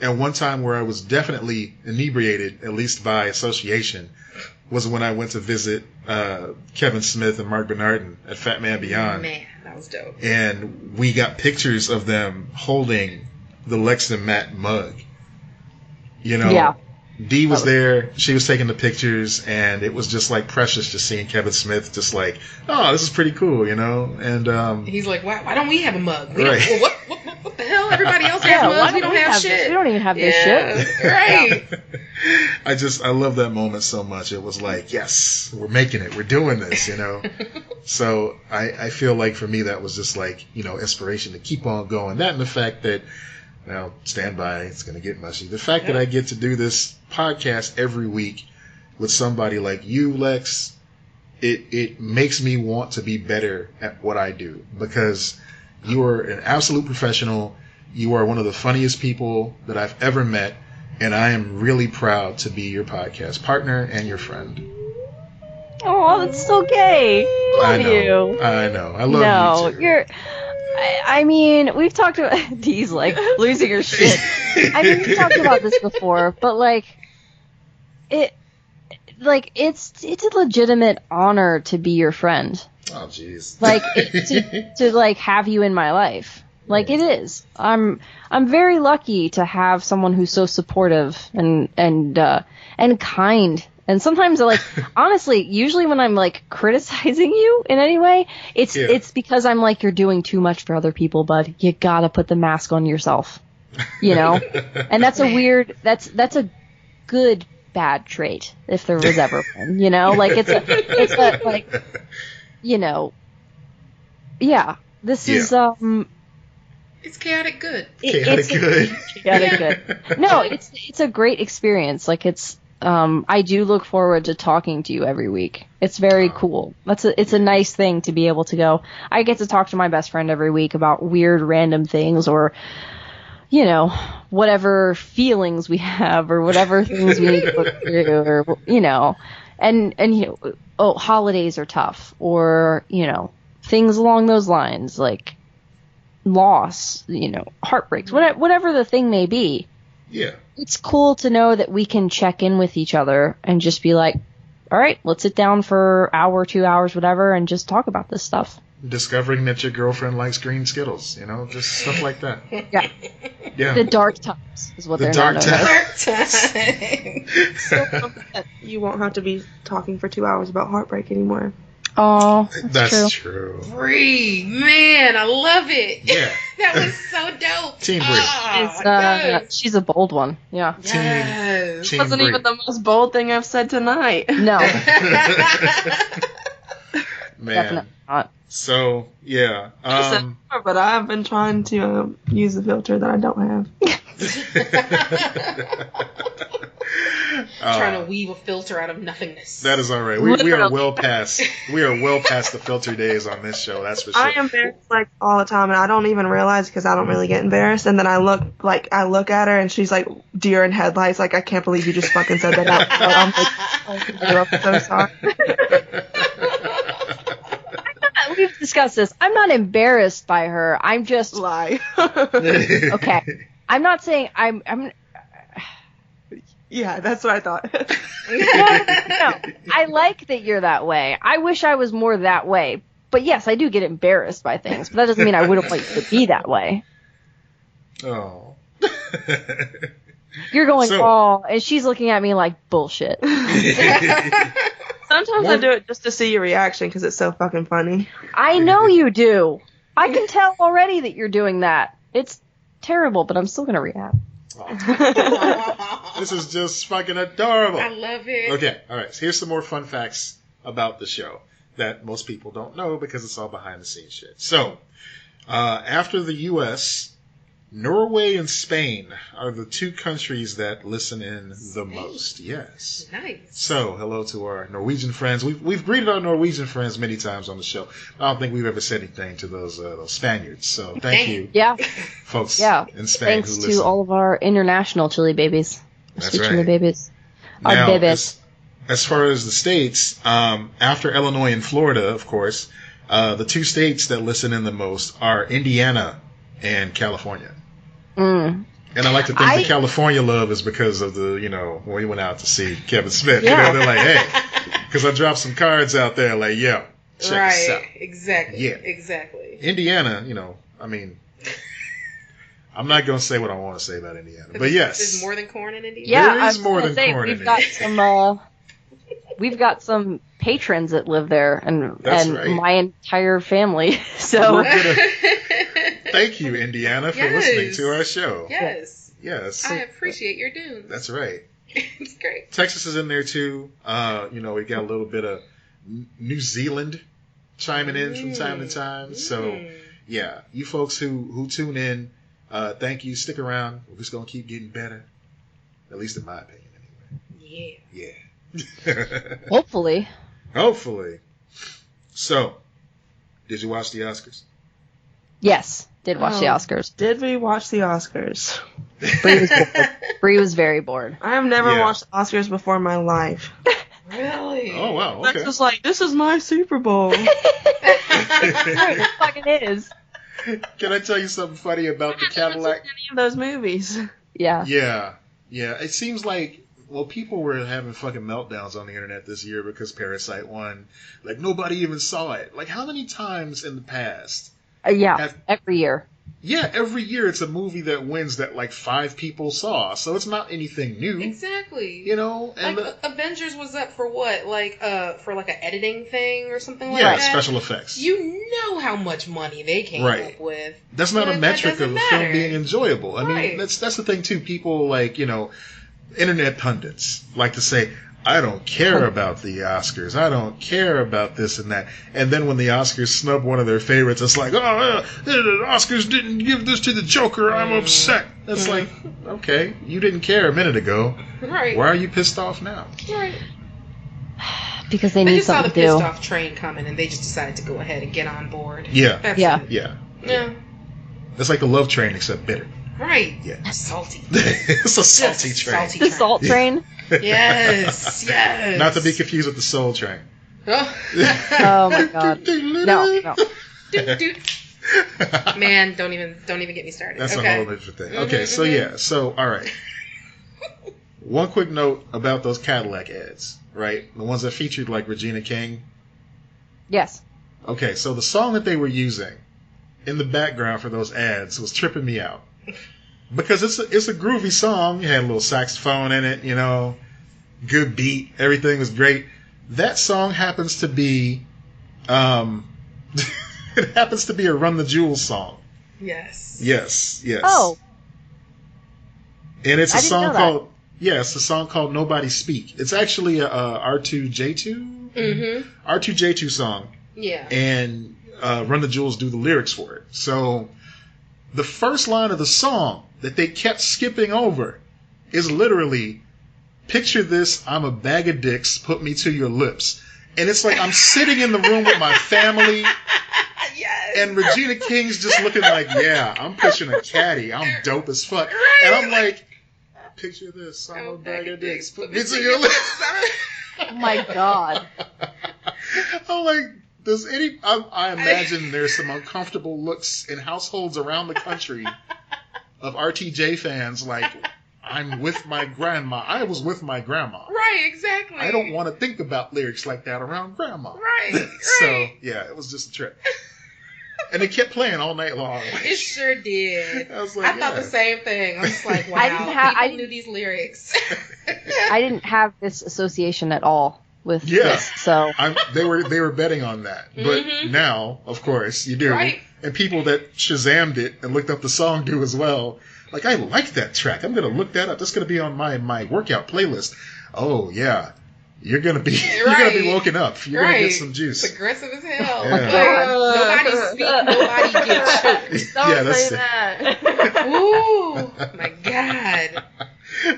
And one time where I was definitely inebriated, at least by association, was when I went to visit Kevin Smith and Mark Bernardin at Fat Man Beyond. Man, that was dope. And we got pictures of them holding the Lex and Matt mug. You know, yeah. Dee was there. She was taking the pictures, and it was just like precious just seeing Kevin Smith just like, oh, this is pretty cool, you know. And he's like, why don't we have a mug? Right. What the hell? Everybody else has mugs. We don't have shit. We don't even have this shit. Right. I love that moment so much. It was like, yes, we're making it. We're doing this, you know. So I feel like for me that was just like, you know, inspiration to keep on going. That and the fact that, now, stand by, it's going to get mushy. The fact that I get to do this podcast every week with somebody like you, Lex, it makes me want to be better at what I do, because you are an absolute professional. You are one of the funniest people that I've ever met, and I am really proud to be your podcast partner and your friend. Oh, that's so gay. Love you. I know. I love you too. I mean, we've talked about Dee's like losing her shit. I mean, we've talked about this before, but it's a legitimate honor to be your friend. Oh, jeez. Like to like have you in my life. Like it is. I'm very lucky to have someone who's so supportive and kind. And sometimes, like, honestly, usually when I'm, like, criticizing you in any way, it's because I'm like, you're doing too much for other people, bud. You gotta put the mask on yourself. You know? And that's that's a good bad trait, if there was ever one, you know? Like, it's a like, you know, yeah. This is, it's chaotic good. Chaotic good. No, it's a great experience. Like, I do look forward to talking to you every week. It's very cool. It's a nice thing to be able to go. I get to talk to my best friend every week about weird random things, or, you know, whatever feelings we have, or whatever things we need to look through, or, you know, and you know, holidays are tough, or, you know, things along those lines, like loss, you know, heartbreaks, whatever the thing may be. Yeah. It's cool to know that we can check in with each other and just be like, all right, let's sit down for an hour, 2 hours, whatever, and just talk about this stuff. Discovering that your girlfriend likes green Skittles, you know, just stuff like that. Yeah. Yeah. The dark times is what they're known as. Dark times. So you won't have to be talking for 2 hours about heartbreak anymore. Oh, that's true. Bree, man, I love it. Yeah. That was so dope. Team Bree. She's a bold one. Yeah. Yes. Team Wasn't Bree. even the most bold thing I've said tonight. No. Man. Definitely not. So, yeah. But I've been trying to use a filter that I don't have. Trying to weave a filter out of nothingness. That is all right. We are well past the filter days on this show. That's for sure. I am embarrassed like all the time, and I don't even realize because I don't really get embarrassed. And then I look at her, and she's like deer in headlights. Like, I can't believe you just fucking said that out loud. I'm so sorry. We've discussed this. I'm not embarrassed by her. I'm just lie. Okay. I'm not saying I'm. Yeah, that's what I thought. No. I like that you're that way. I wish I was more that way. But yes, I do get embarrassed by things. But that doesn't mean I wouldn't like to be that way. Oh. You're going, oh, and she's looking at me like bullshit. Sometimes I do it just to see your reaction because it's so fucking funny. I know you do. I can tell already that you're doing that. It's terrible, but I'm still going to react. This is just fucking adorable. I love it. Okay, all right. So here's some more fun facts about the show that most people don't know because it's all behind the scenes shit. So, after the U.S., Norway and Spain are the two countries that listen in the most. Yes. Nice. So, hello to our Norwegian friends. We've greeted our Norwegian friends many times on the show. I don't think we've ever said anything to those Spaniards. So, thank you, folks in Spain Thanks who listen. to all of our international chili babies. That's Sweet right. chili babies. Now, Our babies. as far as the states, after Illinois and Florida, of course, the two states that listen in the most are Indiana and California. Mm. And I like to think the California love is because of the, when we went out to see Kevin Smith. Yeah. They're like, hey, because I dropped some cards out there, like, yo, check this out. Exactly. Yeah. Exactly. Indiana, I'm not going to say what I want to say about Indiana, but yes. There's more than corn in Indiana? Yeah, there is more than corn in Indiana. We've got some patrons that live there, and right. my entire family. So thank you, Indiana, for listening to our show. Yes. Yes. I appreciate your dunes. That's right. It's great. Texas is in there too. We got a little bit of New Zealand chiming in from time to time. So yeah, you folks who tune in, thank you. Stick around. We're just gonna keep getting better. At least in my opinion, anyway. Yeah. Hopefully. So, did you watch the Oscars? Yes, did watch the Oscars. Did we watch the Oscars? Bree was very bored. I have never watched Oscars before in my life. Really? Oh, wow. Okay. Lex was like, this is my Super Bowl. It fucking is. Can I tell you something funny about the Cadillac? Any of those movies. Yeah. Yeah. It seems like, people were having fucking meltdowns on the internet this year because Parasite won. Like, nobody even saw it. Like, how many times in the past? Every year. Yeah, every year it's a movie that wins that, 5 people saw. So it's not anything new. Exactly. And Avengers was up for what? For an editing thing or something like that? Yeah, special effects. You know how much money they came up with. That's not a metric of a film being enjoyable. I mean, that's the thing, too. People, internet pundits like to say, I don't care about the Oscars. I don't care about this and that. And then when the Oscars snub one of their favorites, it's like, the Oscars didn't give this to the Joker. I'm upset. It's like, okay, you didn't care a minute ago. Right. Why are you pissed off now? Right. Because they need something to do. They just saw the pissed off train coming and they just decided to go ahead and get on board. Yeah. That's it. Yeah. Yeah. It's like the love train except bitter. Right. Yeah. Salty. It's a salty train. The salt train? Yes. Not to be confused with the soul train. Oh my god. No. Man, don't even get me started. That's a whole different thing. Okay, so all right. One quick note about those Cadillac ads, right? The ones that featured Regina King. Yes. Okay, so the song that they were using in the background for those ads was tripping me out. Because it's a groovy song. You had a little saxophone in it, good beat, everything was great. That song happens to be, it happens to be a Run the Jewels song. Yes. Oh. And it's a song called, it's a song called Nobody Speak. It's actually a R2J2? Mm-hmm. R2J2 song. Yeah. And Run the Jewels do the lyrics for it. So the first line of the song that they kept skipping over is literally, picture this, I'm a bag of dicks, put me to your lips. And it's like I'm sitting in the room with my family, yes. And Regina King's just looking like, yeah, I'm pushing a caddy, I'm dope as fuck. Right. And I'm like, picture this, I'm a bag of dicks, put me to your lips. Oh my god. I'm like, I imagine there's some uncomfortable looks in households around the country of RTJ fans like, I'm with my grandma. I was with my grandma. Right, exactly. I don't want to think about lyrics like that around grandma. Right, So, yeah, it was just a trip. And it kept playing all night long. It sure did. I was like, I thought the same thing. I was like, wow, people knew these lyrics. I didn't have this association at all with this, so they were betting on that. But now, of course, you do. Right. And people that Shazammed it and looked up the song do as well. Like, I like that track. I'm going to look that up. That's going to be on my workout playlist. Oh, yeah. You're going to be woken up. You're going to get some juice. It's aggressive as hell. Yeah. Nobody speak, nobody get choked. Don't say that. Ooh, my God.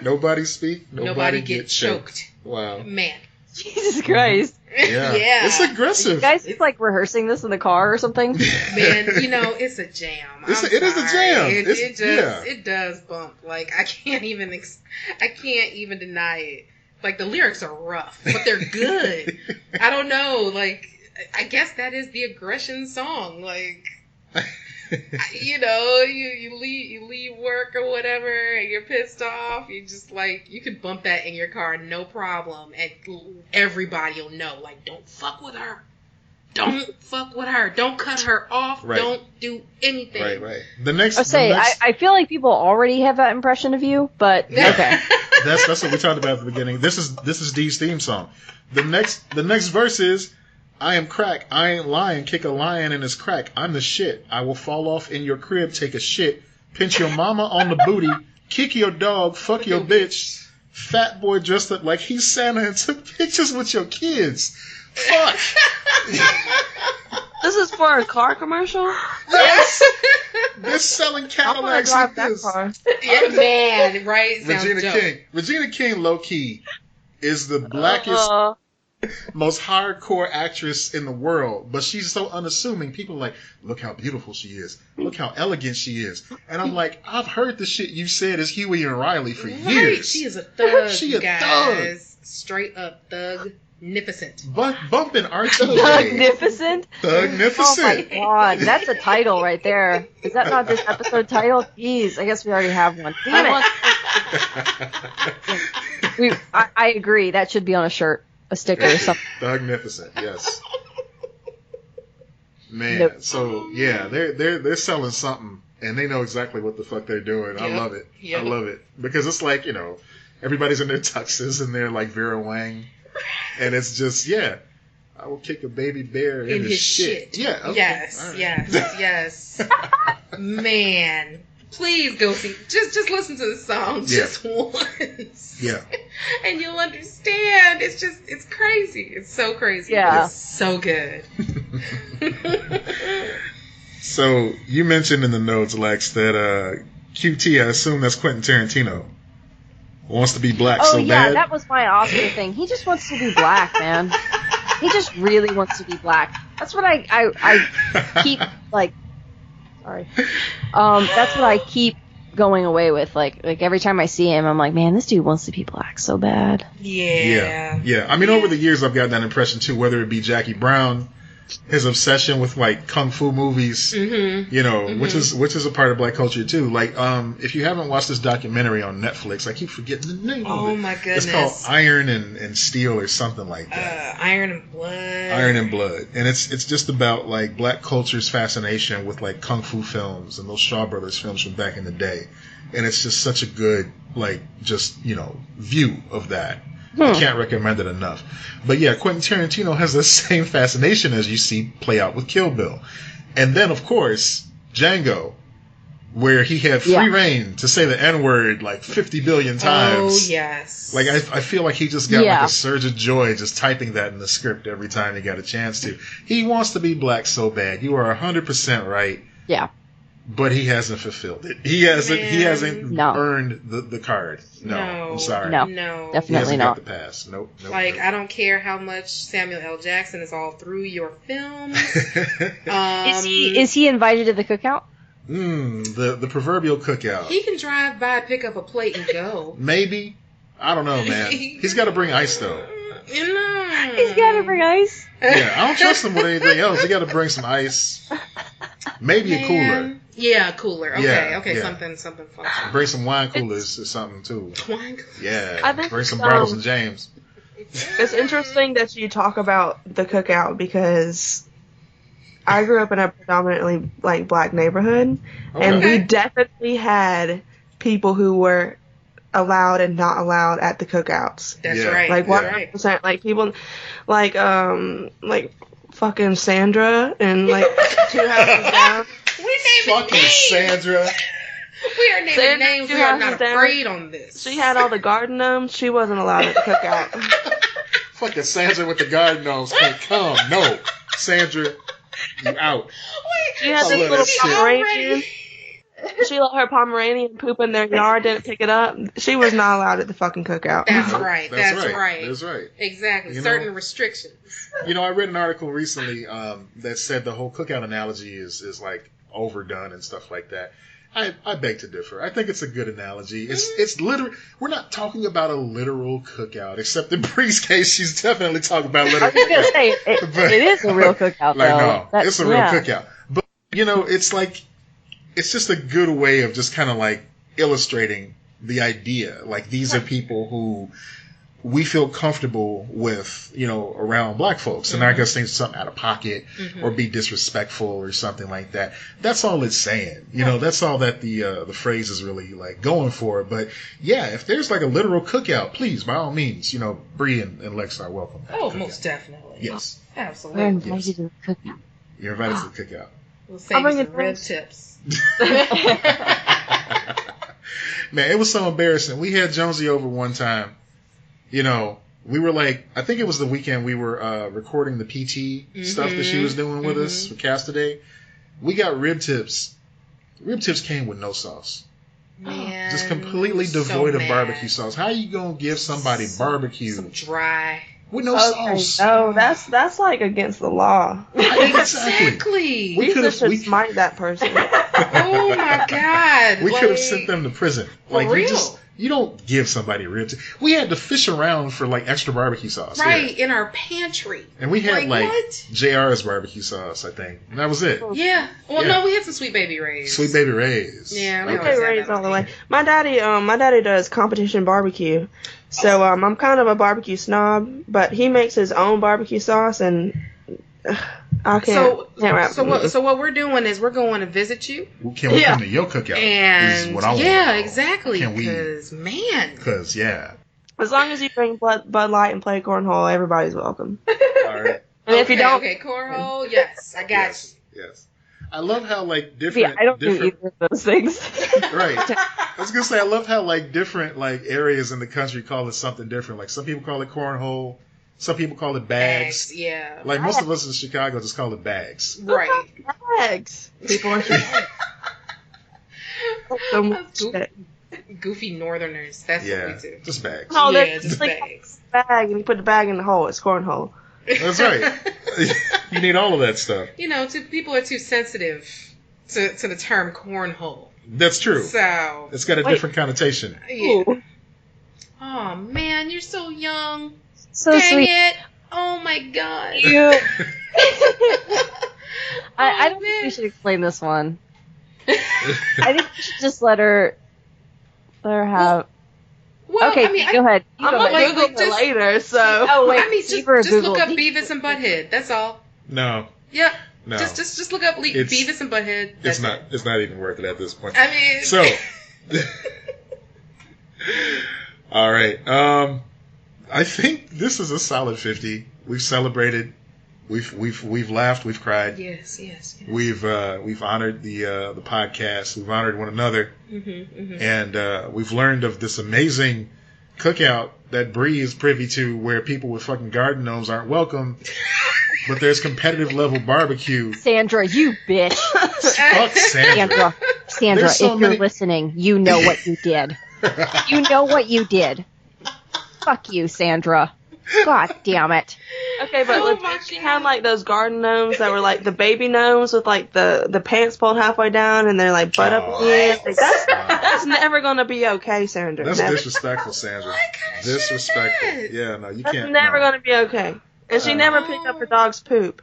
Nobody speak, nobody get choked. Wow. Man. Jesus Christ. Yeah. It's aggressive. You guys just rehearsing this in the car or something? Man, it's a jam. It is a jam. It does bump. I can't even deny it. Like, the lyrics are rough, but they're good. I don't know. Like, I guess that is the aggression song. Like, you know, you leave work or whatever, and you're pissed off. You just, like, you could bump that in your car, no problem, and everybody will know. Like, don't fuck with her. Don't fuck with her. Don't cut her off. Right. Don't do anything. Right. I feel like people already have that impression of you, but okay. That's what we talked about at the beginning. This is Dee's theme song. The next verse is, I am crack, I ain't lying, kick a lion in his crack. I'm the shit. I will fall off in your crib, take a shit, pinch your mama on the booty, kick your dog, fuck your bitch. Fat boy dressed up like he's Santa and took pictures with your kids. Fuck. This is for a car commercial? Yes. They're selling Cadillacs like this. Car. Yeah, man, right? Regina King, low key, is the blackest, most hardcore actress in the world, but she's so unassuming. People are like, look how beautiful she is. Look how elegant she is. And I'm like, I've heard the shit you said as Huey and Riley for years. She is a thug, thug. Straight up thug-nificent. Bumping Archie. Thug-nificent? Thug-nificent. Oh my god, that's a title right there. Is that not this episode title? Jeez, I guess we already have one. Damn it. I agree, that should be on a shirt. A sticker or something. Thugnificent, yes. Man, So yeah, they're selling something, and they know exactly what the fuck they're doing. Yep. I love it. Yep. I love it because it's like, you know, everybody's in their tuxes and they're like Vera Wang, and it's just I will kick a baby bear in his shit. Yeah. Okay. Yes. Man. Please go see. Just listen to the song just once. Yeah. And you'll understand. It's crazy. It's so crazy. Yeah. It's so good. So you mentioned in the notes, Lex, that QT, I assume that's Quentin Tarantino, wants to be black so bad. Oh yeah, that was my Oscar thing. He just wants to be black, man. He just really wants to be black. That's what I keep like. Sorry. That's what I keep going away with. Like every time I see him, I'm like, man, this dude wants to be black so bad. Yeah. I mean, over the years, I've gotten that impression too. Whether it be Jackie Brown, his obsession with like kung fu movies, you know, which is a part of black culture too. Like, if you haven't watched this documentary on Netflix, I keep forgetting the name of it. Oh my goodness! It's called Iron and Steel or something like that. Iron and Blood. Iron and Blood, and it's just about like black culture's fascination with like kung fu films and those Shaw Brothers films from back in the day, and it's just such a good view of that. I can't recommend it enough. But yeah, Quentin Tarantino has the same fascination as you see play out with Kill Bill. And then, of course, Django, where he had free reign to say the N-word like 50 billion times. Oh, yes. Like, I feel like he just got like a surge of joy just typing that in the script every time he got a chance to. He wants to be black so bad. You are 100% right. Yeah. But he hasn't fulfilled it. He hasn't earned the card. No, I'm sorry. No, definitely not. Got the pass. Nope. I don't care how much Samuel L. Jackson is all through your films. Is he invited to the cookout? The proverbial cookout. He can drive by, pick up a plate, and go. Maybe. I don't know, man. He's got to bring ice though. You know. He's got to bring ice. Yeah, I don't trust him with anything else. He got to bring some ice. Maybe a cooler. Yeah, cooler. Okay, something functional. Bring some wine coolers or something too. Wine coolers. Yeah. Bring some Bartles and James. It's interesting that you talk about the cookout because I grew up in a predominantly like black neighborhood, and we definitely had people who were allowed and not allowed at the cookouts. That's right. Like 100%. Like people, like fucking Sandra and like 2 houses down. Fucking Sandra. We are naming names. We are not afraid on this. She had all the garden gnomes. She wasn't allowed at the cookout. Fucking Sandra with the garden gnomes can't come. No, Sandra, you out. She had this little Pomeranian. She let her Pomeranian poop in their yard, didn't pick it up. She was not allowed at the fucking cookout. That's right. That's right. Exactly. Certain restrictions. I read an article recently that said the whole cookout analogy is like overdone and stuff like that. I beg to differ. I think it's a good analogy. It's literal. We're not talking about a literal cookout, except in Bree's case, she's definitely talking about literal. I was gonna say it is a real cookout. Like though. no, it's a real cookout. But it's like it's just a good way of just kind of like illustrating the idea. Like these are people who we feel comfortable with, around black folks, and not gonna say something out of pocket or be disrespectful or something like that. That's all it's saying. That's all that the phrase is really like going for. But yeah, if there's like a literal cookout, please, by all means, Bree and Lex are welcome. Oh, most definitely. Yes. Absolutely. We're invited to the cookout. You're invited to the cookout. We'll save you some rib tips. Man, it was so embarrassing. We had Jonesy over one time. We were like, I think it was the weekend we were recording the PT stuff that she was doing with us for Cast Today. We got rib tips. Rib tips came with no sauce. Man, just completely devoid of barbecue sauce. How are you going to give somebody barbecue? Some dry. With no sauce. No, that's like against the law. Exactly. We should smite that person. Oh my God. We could have sent them to prison. For real? You don't give somebody ribs. We had to fish around for like extra barbecue sauce. Right, in our pantry. And we had what? JR's barbecue sauce, I think. And that was it. Yeah. Well, no, we had some Sweet Baby Ray's. Sweet Baby Ray's. Yeah, Sweet Baby Ray's all the way. My daddy does competition barbecue. So I'm kind of a barbecue snob, but he makes his own barbecue sauce, and I can't wrap. So what we're doing is we're going to visit you. Can we come to your cookout? And is what I want exactly. Because as long as you bring Bud Light and play cornhole, everybody's welcome. All right. And if you don't, cornhole, yes, I got you. Yes. I love how like different. Yeah, I don't do either of those things. Right. I was gonna say I love how like different like areas in the country call it something different. Like some people call it cornhole, some people call it bags. Yeah. Like most of us in Chicago just call it bags. Right. Bags. People in Chicago. Goofy Northerners. That's what we do. Just bags. No, just bags. Bag, and you put the bag in the hole. It's cornhole. That's right. You need all of that stuff. People are too sensitive to the term cornhole. That's true. So it's got a different connotation. Yeah. Oh man, you're so young. So Dang sweet. it! Oh my God. I don't think we should explain this one. I think we should just let her have. Well, okay, go ahead. I'm gonna Google it later. So just look up Beavis and Butthead. That's all. No. Yep. No. Just look up Beavis and Butthead. It's not even worth it at this point. I mean. So. All right. I think this is a solid 50. We've celebrated. We've laughed. We've cried. Yes. We've honored the podcast. We've honored one another, and we've learned of this amazing cookout that Bree is privy to, where people with fucking garden gnomes aren't welcome, but there's competitive level barbecue. Sandra, you bitch. Fuck Sandra. Sandra, if you're listening, you know what you did. You know what you did. Fuck you, Sandra. God damn it. Okay, but she had like those garden gnomes that were like the baby gnomes with like the pants pulled halfway down and they're like butt up in the end. Like, that's never gonna be okay, Sandra. That's never. Disrespectful, Sandra. Disrespectful. Yeah, no, you can't. That's never gonna be okay. And she never picked up her dog's poop.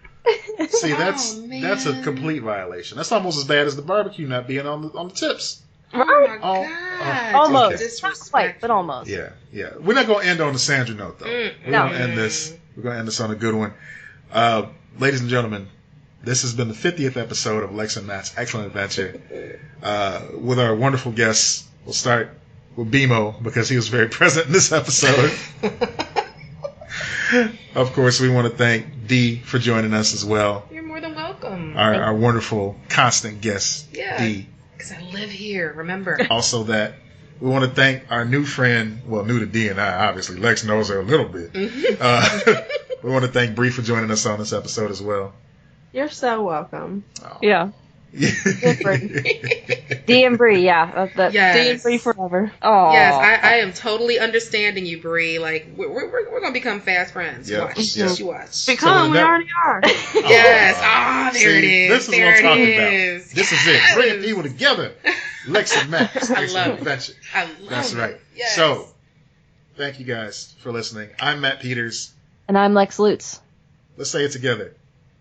See, that's a complete violation. That's almost as bad as the barbecue not being on the tips. Oh my God. Almost. Okay. Not quite, but almost. Yeah. We're not going to end on the Sandra note, though. We're going to end this. We're going to end this on a good one. Ladies and gentlemen, this has been the 50th episode of Lex and Matt's Excellent Adventure. With our wonderful guests, we'll start with BMO because he was very present in this episode. Of course, we want to thank Dee for joining us as well. You're more than welcome. Our wonderful, constant guest, Dee. Because I live here, remember. Also that we want to thank our new friend, well, new to Dee and I, obviously. Lex knows her a little bit. We want to thank Bree for joining us on this episode as well. You're so welcome. Oh. Yeah. Dee and Bree, yeah. Dee and Bree forever. Oh. Yes, I am totally understanding you, Bree. Like, we're going to become fast friends. Yeah. Watch. Yeah. You watch. Become, we already are. Yes. There it is. This is what I'm talking about. This is it. Bringing people together. Lex and Matt's Excellent Adventure. I love That's right. Yes. So, thank you guys for listening. I'm Matt Peters. And I'm Lex Lutz. Let's say it together.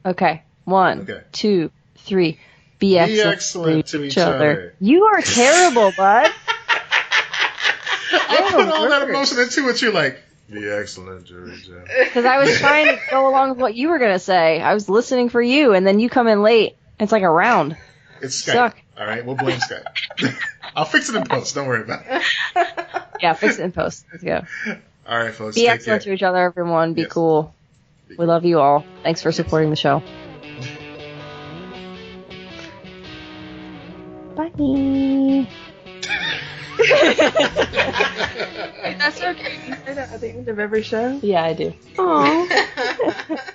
Okay. 1, 2, 3. Be excellent to each other. You are terrible, bud. I put all that emotion into it. You're like, be excellent to each other. Because I was trying to go along with what you were going to say. I was listening for you, and then you come in late. It's like a round. It's Skype. All right, we'll blame Skype. I'll fix it in post. Don't worry about it. Yeah, fix it in post. Let's go. All right, folks. Be excellent to each other, everyone. Be cool. We love you all. Thanks for supporting the show. Bye. That's okay. You say that at the end of every show? Yeah, I do. Aww.